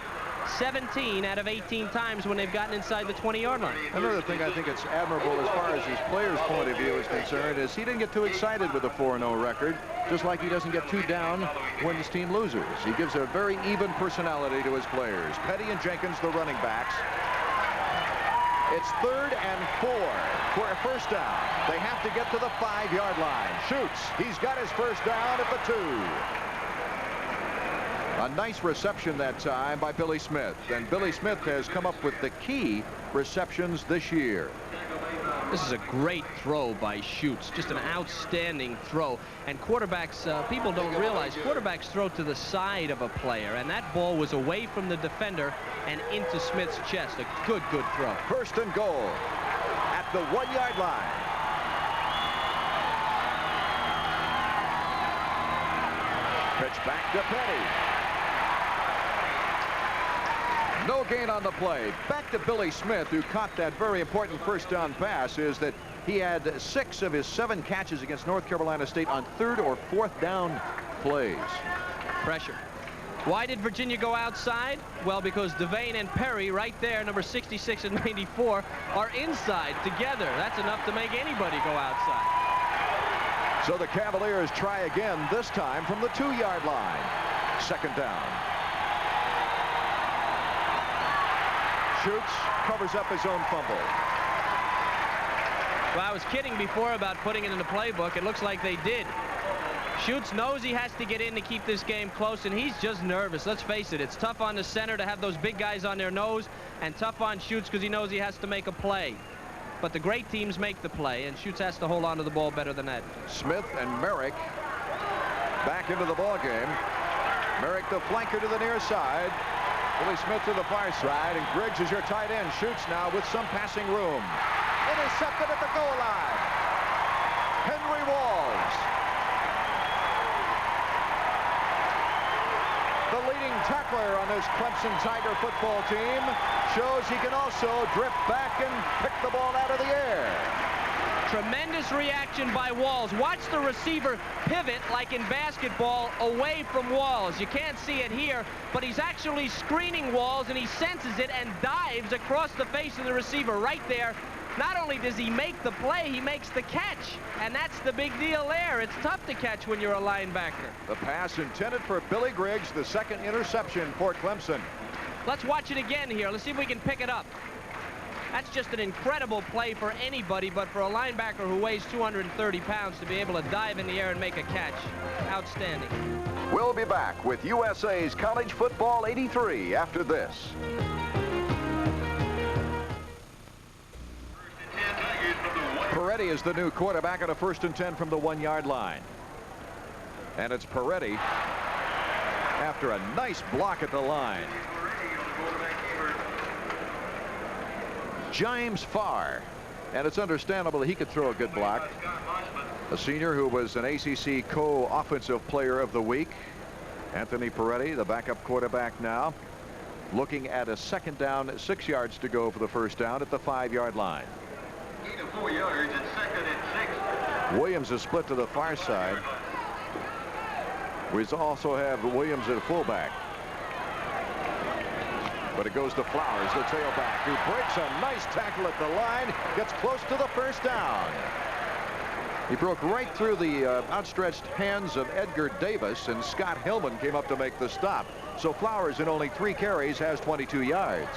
17 out of 18 times when they've gotten inside the 20-yard line. Another thing I think it's admirable as far as his player's point of view is concerned is he didn't get too excited with a 4-0 record, just like he doesn't get too down when his team loses. He gives a very even personality to his players. Petty and Jenkins, the running backs. It's 3rd and 4 for a first down. They have to get to the 5-yard line. Shoots. He's got his first down at the 2. A nice reception that time by Billy Smith. And Billy Smith has come up with the key receptions this year. This is a great throw by Schutz. Just an outstanding throw. And quarterbacks, people don't realize, quarterbacks throw to the side of a player. And that ball was away from the defender and into Smith's chest. A good throw. 1st and goal at the 1-yard line. Pitch back to Petty. No gain on the play. Back to Billy Smith, who caught that very important first down pass, is that he had 6 of his 7 catches against North Carolina State on 3rd or 4th down plays. Pressure. Why did Virginia go outside? Well, because Devane and Perry right there, number 66 and 94, are inside together. That's enough to make anybody go outside. So the Cavaliers try again, this time from the 2-yard line. 2nd down. Schutz covers up his own fumble. Well, I was kidding before about putting it in the playbook. It looks like they did. Schutz knows he has to get in to keep this game close, and he's just nervous. Let's face it, it's tough on the center to have those big guys on their nose, and tough on Schutz because he knows he has to make a play. But the great teams make the play, and Schutz has to hold on to the ball better than that. Smith and Merrick back into the ball game. Merrick, the flanker, to the near side. Billy Smith to the far side, and Griggs is your tight end. Shoots now with some passing room. Intercepted at the goal line. Henry Walls. The leading tackler on this Clemson Tiger football team shows he can also drip back and pick the ball out of the air. Tremendous reaction by Walls. Watch the receiver pivot like in basketball away from Walls. You can't see it here, but he's actually screening Walls, and he senses it and dives across the face of the receiver right there. Not only does he make the play, he makes the catch, and that's the big deal there. It's tough to catch when you're a linebacker. The pass intended for Billy Griggs, the 2nd interception for Clemson. Let's watch it again here. Let's see if we can pick it up. That's just an incredible play for anybody, but for a linebacker who weighs 230 pounds to be able to dive in the air and make a catch, outstanding. We'll be back with USA's College Football 83 after this. Peretti is the new quarterback at a 1st and 10 from the 1-yard line. And it's Peretti after a nice block at the line. James Farr, and it's understandable he could throw a good block. A senior who was an ACC co-offensive player of the week. Anthony Peretti, the backup quarterback now, looking at a 2nd down, 6 yards to go for the first down at the 5-yard line. 4 yards at 2nd and 6. Williams is split to the far side. We also have Williams at fullback. But it goes to Flowers, the tailback, who breaks a nice tackle at the line, gets close to the first down. He broke right through the outstretched hands of Edgar Davis, and Scott Hillman came up to make the stop. So Flowers, in only 3 carries, has 22 yards.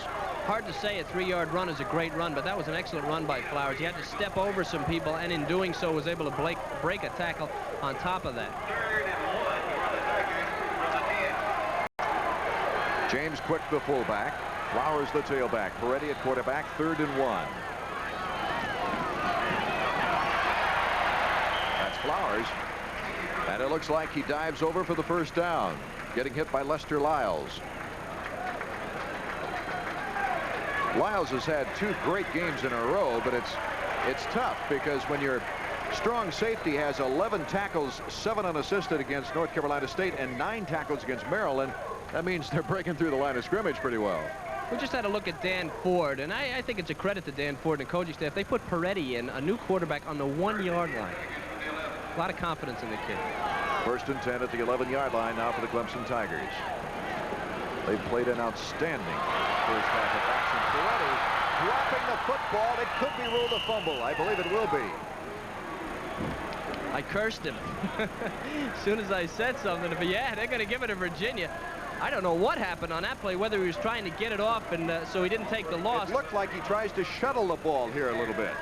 Hard to say a 3-yard run is a great run, but that was an excellent run by Flowers. He had to step over some people, and in doing so was able to break a tackle on top of that. 3rd and 1 from the 10. James Quick, the fullback. Flowers, the tailback. Peretti at quarterback, 3rd and 1. That's Flowers. And it looks like he dives over for the first down, getting hit by Lester Lyles. Lyles has had 2 great games in a row, but it's tough because when your strong safety has 11 tackles, 7 unassisted against North Carolina State, and 9 tackles against Maryland, that means they're breaking through the line of scrimmage pretty well. We just had a look at Dan Ford, and I think it's a credit to Dan Ford and coaching staff. They put Peretti in, a new quarterback, on the 1-yard line. A lot of confidence in the kid. 1st and 10 at the 11-yard line now for the Clemson Tigers. They've played an outstanding first half of action. Peretti dropping the football. It could be ruled a fumble. I believe it will be. I cursed him as soon as I said something. But yeah, they're going to give it to Virginia. I don't know what happened on that play, whether he was trying to get it off and so he didn't take the loss. It looked like he tries to shuttle the ball here a little bit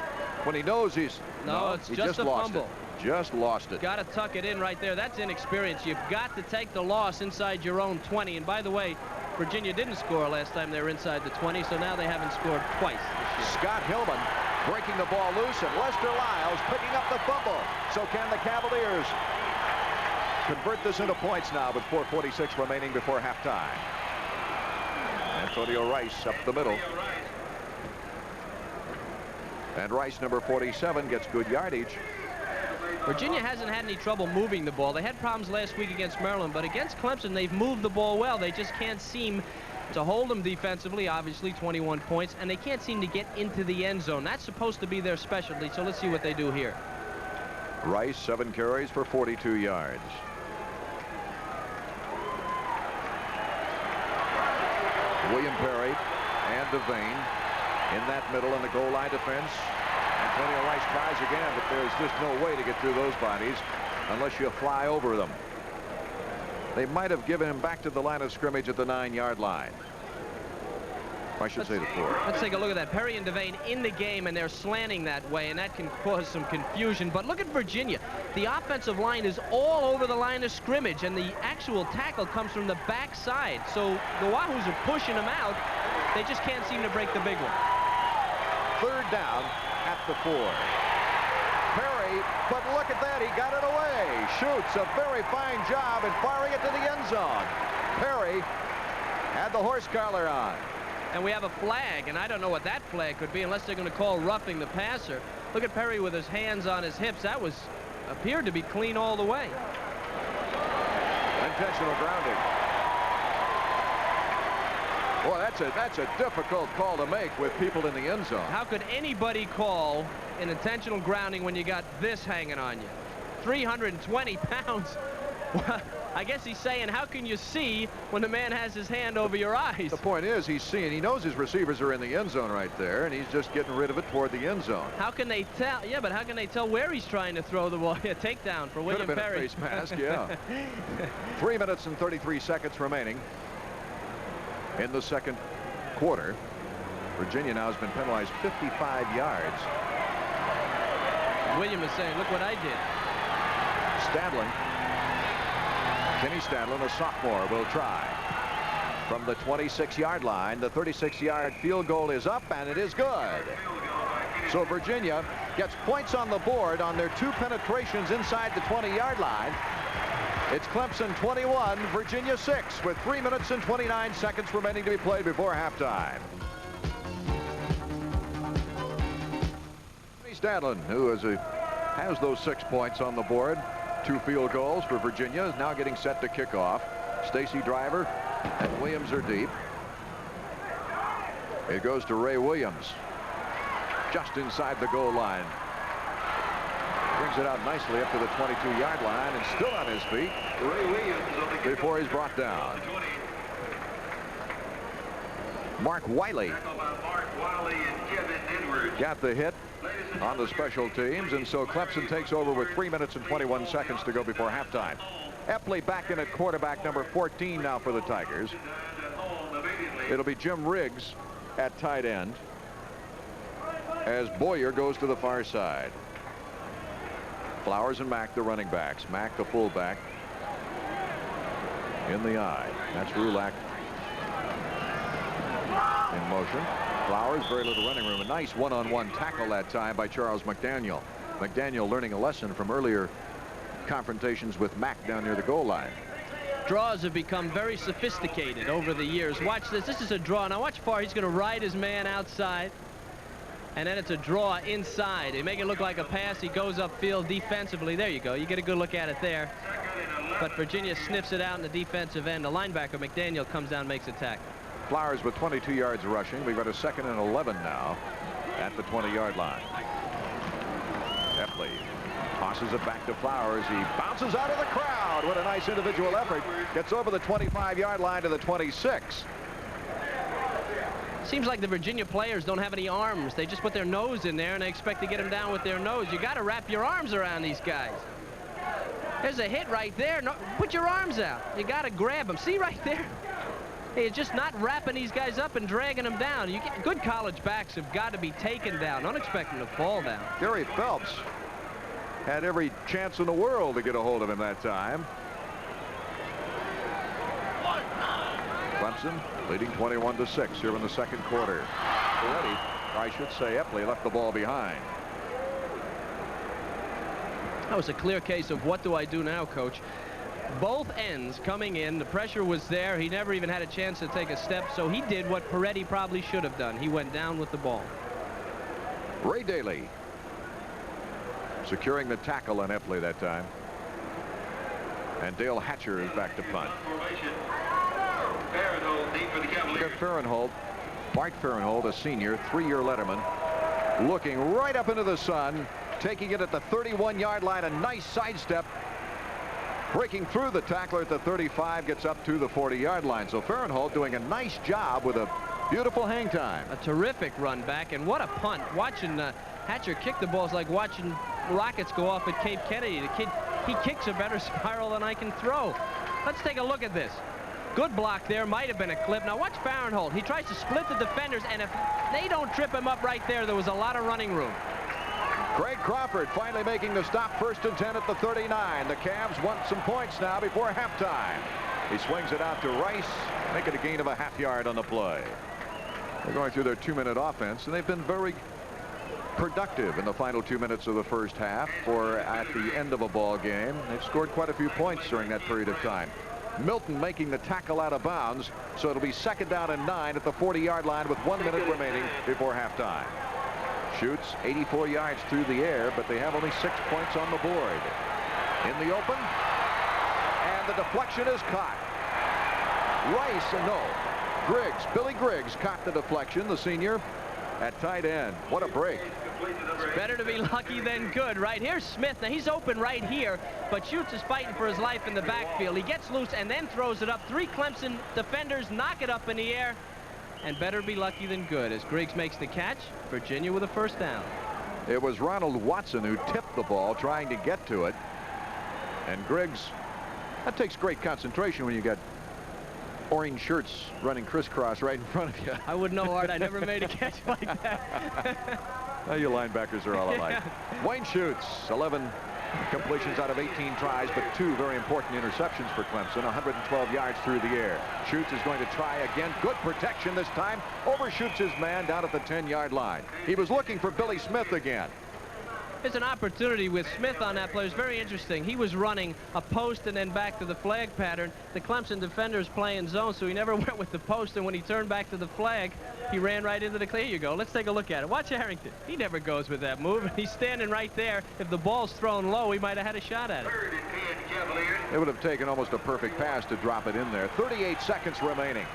when he knows he's it's just a fumble. Just lost it. Got to tuck it in right there. That's inexperience. You've got to take the loss inside your own 20. And by the way, Virginia didn't score last time they were inside the 20, so now they haven't scored twice this year. Scott Hillman breaking the ball loose, and Lester Lyles picking up the fumble. So can the Cavaliers convert this into points now with 4:46 remaining before halftime? Antonio Rice up the middle. And Rice, number 47, gets good yardage. Virginia hasn't had any trouble moving the ball. They had problems last week against Maryland, but against Clemson, they've moved the ball well. They just can't seem to hold them defensively, obviously 21 points, and they can't seem to get into the end zone. That's supposed to be their specialty, so let's see what they do here. Rice, 7 carries for 42 yards. William Perry and Devane in that middle in the goal line defense. Antonio Rice tries again, but there's just no way to get through those bodies unless you fly over them. They might have given him back to the line of scrimmage at the 9-yard line. I should say the 4. Let's take a look at that. Perry and Devane in the game, and they're slanting that way, and that can cause some confusion. But look at Virginia. The offensive line is all over the line of scrimmage, and the actual tackle comes from the backside. So the Wahoos are pushing them out. They just can't seem to break the big one. 3rd down at the 4. Perry, but look at that. He got it away. Shoots a very fine job in firing it to the end zone. Perry had the horse collar on. And we have a flag, and I don't know what that flag could be unless they're going to call roughing the passer. Look at Perry with his hands on his hips. That appeared to be clean all the way. Intentional grounding. Boy, that's a difficult call to make with people in the end zone. How could anybody call an intentional grounding when you got this hanging on you? 320 pounds. I guess he's saying, how can you see when the man has his hand over your eyes? The point is, he's seeing, he knows his receivers are in the end zone right there, and he's just getting rid of it toward the end zone. How can they tell? Yeah, but how can they tell where he's trying to throw the ball? A takedown for William Could have been Perry. a face mask, yeah. 3 minutes and 33 seconds remaining in the 2nd quarter. Virginia now has been penalized 55 yards. William is saying, look what I did. Stadlin. Kenny Stadlin, a sophomore, will try. From the 26-yard line, the 36-yard field goal is up, and it is good. So Virginia gets points on the board on their 2 penetrations inside the 20-yard line. It's Clemson 21, Virginia 6, with 3 minutes and 29 seconds remaining to be played before halftime. Kenny Stadlin, who has those 6 points on the board. 2 field goals for Virginia, is now getting set to kick off. Stacy Driver and Williams are deep. It goes to Ray Williams just inside the goal line. Brings it out nicely up to the 22-yard line and still on his feet Ray Williams before he's brought down. Mark Wiley got the hit on the special teams, and so Clemson takes over with 3 minutes and 21 seconds to go before halftime. Epley back in at quarterback, number 14 now for the Tigers. It'll be Jim Riggs at tight end as Boyer goes to the far side. Flowers and Mack the running backs. Mack the fullback in the eye. That's Rulak in motion. Flowers, very little running room. A nice one-on-one tackle that time by Charles McDaniel. McDaniel learning a lesson from earlier confrontations with Mack down near the goal line. Draws have become very sophisticated over the years. Watch this. This is a draw. Now watch far. He's going to ride his man outside. And then it's a draw inside. They make it look like a pass. He goes upfield defensively. There you go. You get a good look at it there. But Virginia sniffs it out in the defensive end. The linebacker, McDaniel, comes down and makes a tackle. Flowers with 22 yards rushing. We've got a 2nd and 11 now at the 20-yard line. Epley tosses it back to Flowers. He bounces out of the crowd. What a nice individual effort. Gets over the 25-yard line to the 26. Seems like the Virginia players don't have any arms. They just put their nose in there and they expect to get them down with their nose. You got to wrap your arms around these guys. There's a hit right there. No, put your arms out. You got to grab them. See right there? Hey, it's just not wrapping these guys up and dragging them down. Good college backs have got to be taken down. Don't expect them to fall down. Gary Phelps had every chance in the world to get a hold of him that time. Clemson leading 21-6 here in the 2nd quarter. Already, I should say, Epley left the ball behind. That was a clear case of what do I do now, Coach. Both ends coming in. The pressure was there. He never even had a chance to take a step, so he did what Peretti probably should have done. He went down with the ball. Ray Daly securing the tackle on Epley that time. And Dale Hatcher is back to punt. Look at Farenthold. Bart Farenthold, a senior, 3-year letterman, looking right up into the sun, taking it at the 31-yard line. A nice sidestep, breaking through the tackler at the 35, gets up to the 40-yard line. So Farenthold doing a nice job with a beautiful hang time. A terrific run back, and what a punt. Watching Hatcher kick the ball is like watching rockets go off at Cape Kennedy. The kid, he kicks a better spiral than I can throw. Let's take a look at this. Good block there. Might have been a clip. Now watch Farenthold. He tries to split the defenders, and if they don't trip him up right there, there was a lot of running room. Craig Crawford finally making the stop. 1st and 10 at the 39. The Cavs want some points now before halftime. He swings it out to Rice, making a gain of a half yard on the play. They're going through their 2-minute offense, and they've been very productive in the final 2 minutes of the first half, or at the end of a ball game. They've scored quite a few points during that period of time. Milton making the tackle out of bounds, so it'll be 2nd down and 9 at the 40-yard line with 1 minute remaining before halftime. Shoots 84 yards through the air, but they have only 6 points on the board. In the open, and the deflection is caught. Griggs, Billy Griggs caught the deflection, the senior, at tight end. What a break. It's better to be lucky than good. Right here's Smith. Now he's open right here, but Schutz is fighting for his life in the backfield. He gets loose and then throws it up. 3 Clemson defenders knock it up in the air, and better be lucky than good as Griggs makes the catch. Virginia with a 1st down. It was Ronald Watson who tipped the ball trying to get to it, and Griggs, that takes great concentration when you got orange shirts running crisscross right in front of you. I wouldn't know, Art. I never made a catch like that. Well, you linebackers are all alike. Yeah. Wayne Schutz, 11 completions out of 18 tries, but 2 very important interceptions for Clemson. 112 yards through the air. Schutz is going to try again. Good protection this time. Overshoots his man down at the 10-yard line. He was looking for Billy Smith again. There's an opportunity with Smith on that play. It's very interesting. He was running a post and then back to the flag pattern. The Clemson defenders playing zone, so he never went with the post, and when he turned back to the flag, he ran right into the clear. Here you go. Let's take a look at it. Watch Harrington. He never goes with that move, and he's standing right there. If the ball's thrown low, he might have had a shot at it. It would have taken almost a perfect pass to drop it in there. 38 seconds remaining.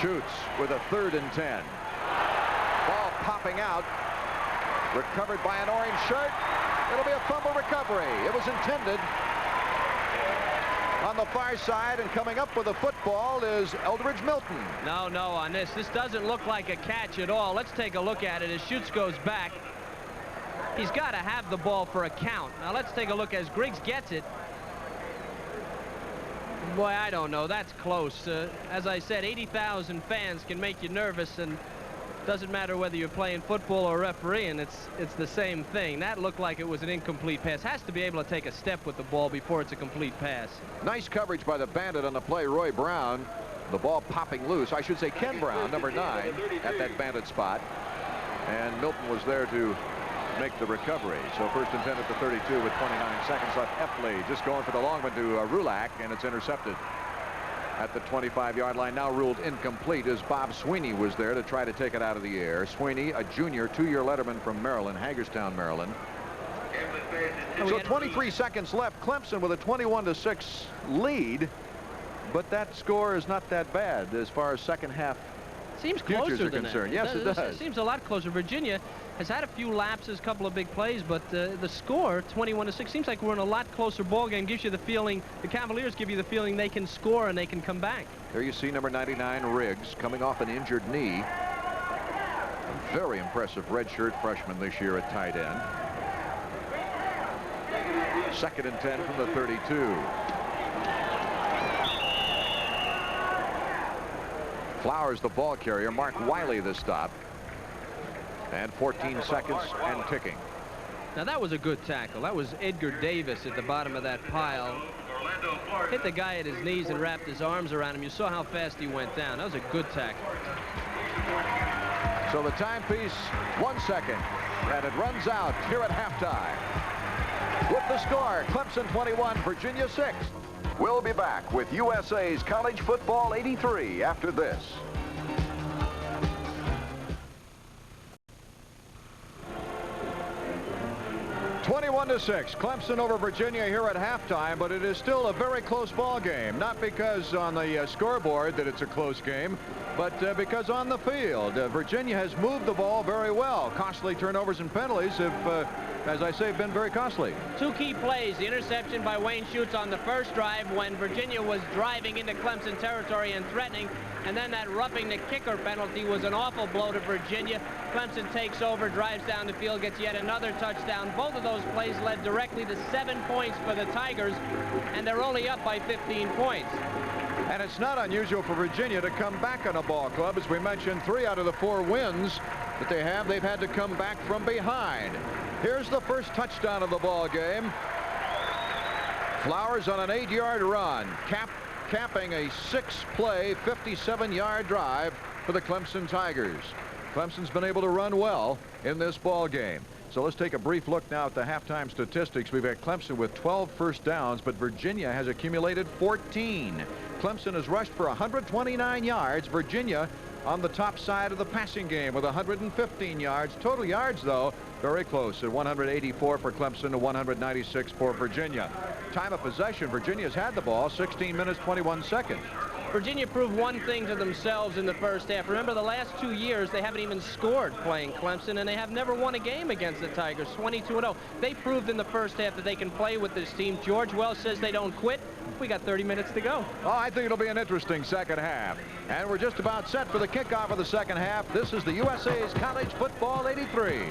Schutz with a 3rd and 10. Ball popping out. Recovered by an orange shirt. It'll be a fumble recovery. It was intended on the far side, and coming up with the football is Eldridge Milton. No, on this. This doesn't look like a catch at all. Let's take a look at it as Schutz goes back. He's got to have the ball for a count. Now let's take a look as Griggs gets it. Boy, I don't know. That's close. As I said, 80,000 fans can make you nervous, and doesn't matter whether you're playing football or refereeing. It's the same thing. That looked like it was an incomplete pass. Has to be able to take a step with the ball before it's a complete pass. Nice coverage by the Bandit on the play. Roy Brown, the ball popping loose. I should say Ken Brown, number 9, at that Bandit spot. And Milton was there to make the recovery. So first and 10 at the 32 with 29 seconds left. Efley just going for the long one to Rulak, and it's intercepted at the 25-yard line. Now ruled incomplete as Bob Sweeney was there to try to take it out of the air. Sweeney, a junior, 2-year letterman from Maryland, Hagerstown, Maryland. So 23 seconds left. Clemson with a 21-6 lead, but that score is not that bad as far as second half seems futures closer are than concerned. that. Yes, it does. It seems a lot closer. Virginia has had a few lapses, a couple of big plays, but the score, 21-6, seems like we're in a lot closer ball game. Gives you the feeling, the Cavaliers give you the feeling they can score and they can come back. There you see number 99, Riggs, coming off an injured knee. A very impressive redshirt freshman this year at tight end. Second and 10 from the 32. Flowers the ball carrier. Mark Wiley the stop. And 14 seconds and ticking. Now that was a good tackle. That was Edgar Davis at the bottom of that pile. Hit the guy at his knees and wrapped his arms around him. You saw how fast he went down. That was a good tackle. So the timepiece, 1 second. And it runs out here at halftime. With the score, Clemson 21, Virginia 6. We'll be back with USA's College Football 83 after this. (21-6). Clemson over Virginia here at halftime, but it is still a very close ball game. Not because on the scoreboard that it's a close game, but because on the field, Virginia has moved the ball very well. Costly turnovers and penalties have, as I say, been very costly. Two key plays. The interception by Wayne Schutz on the first drive when Virginia was driving into Clemson territory and threatening. And then that roughing the kicker penalty was an awful blow to Virginia. Clemson takes over, drives down the field, gets yet another touchdown. Both of those plays led directly to 7 points for the Tigers, and they're only up by 15 points. And it's not unusual for Virginia to come back on a ball club. As we mentioned, 3 out of the 4 wins that they've had to come back from behind. Here's the first touchdown of the ball game. Flowers on an 8-yard run, capping a 6-play, 57-yard drive for the Clemson Tigers. Clemson's been able to run well in this ball game. So let's take a brief look now at the halftime statistics. We've got Clemson with 12 first downs, but Virginia has accumulated 14. Clemson has rushed for 129 yards. Virginia on the top side of the passing game with 115 yards. Total yards, though, very close at 184 for Clemson to 196 for Virginia. Time of possession, Virginia's had the ball 16 minutes, 21 seconds. Virginia proved one thing to themselves in the first half. Remember, the last 2 years, they haven't even scored playing Clemson, and they have never won a game against the Tigers, 22-0. They proved in the first half that they can play with this team. George Wells says they don't quit. We got 30 minutes to go. Oh, I think it'll be an interesting second half. And we're just about set for the kickoff of the second half. This is the USA's College Football 83.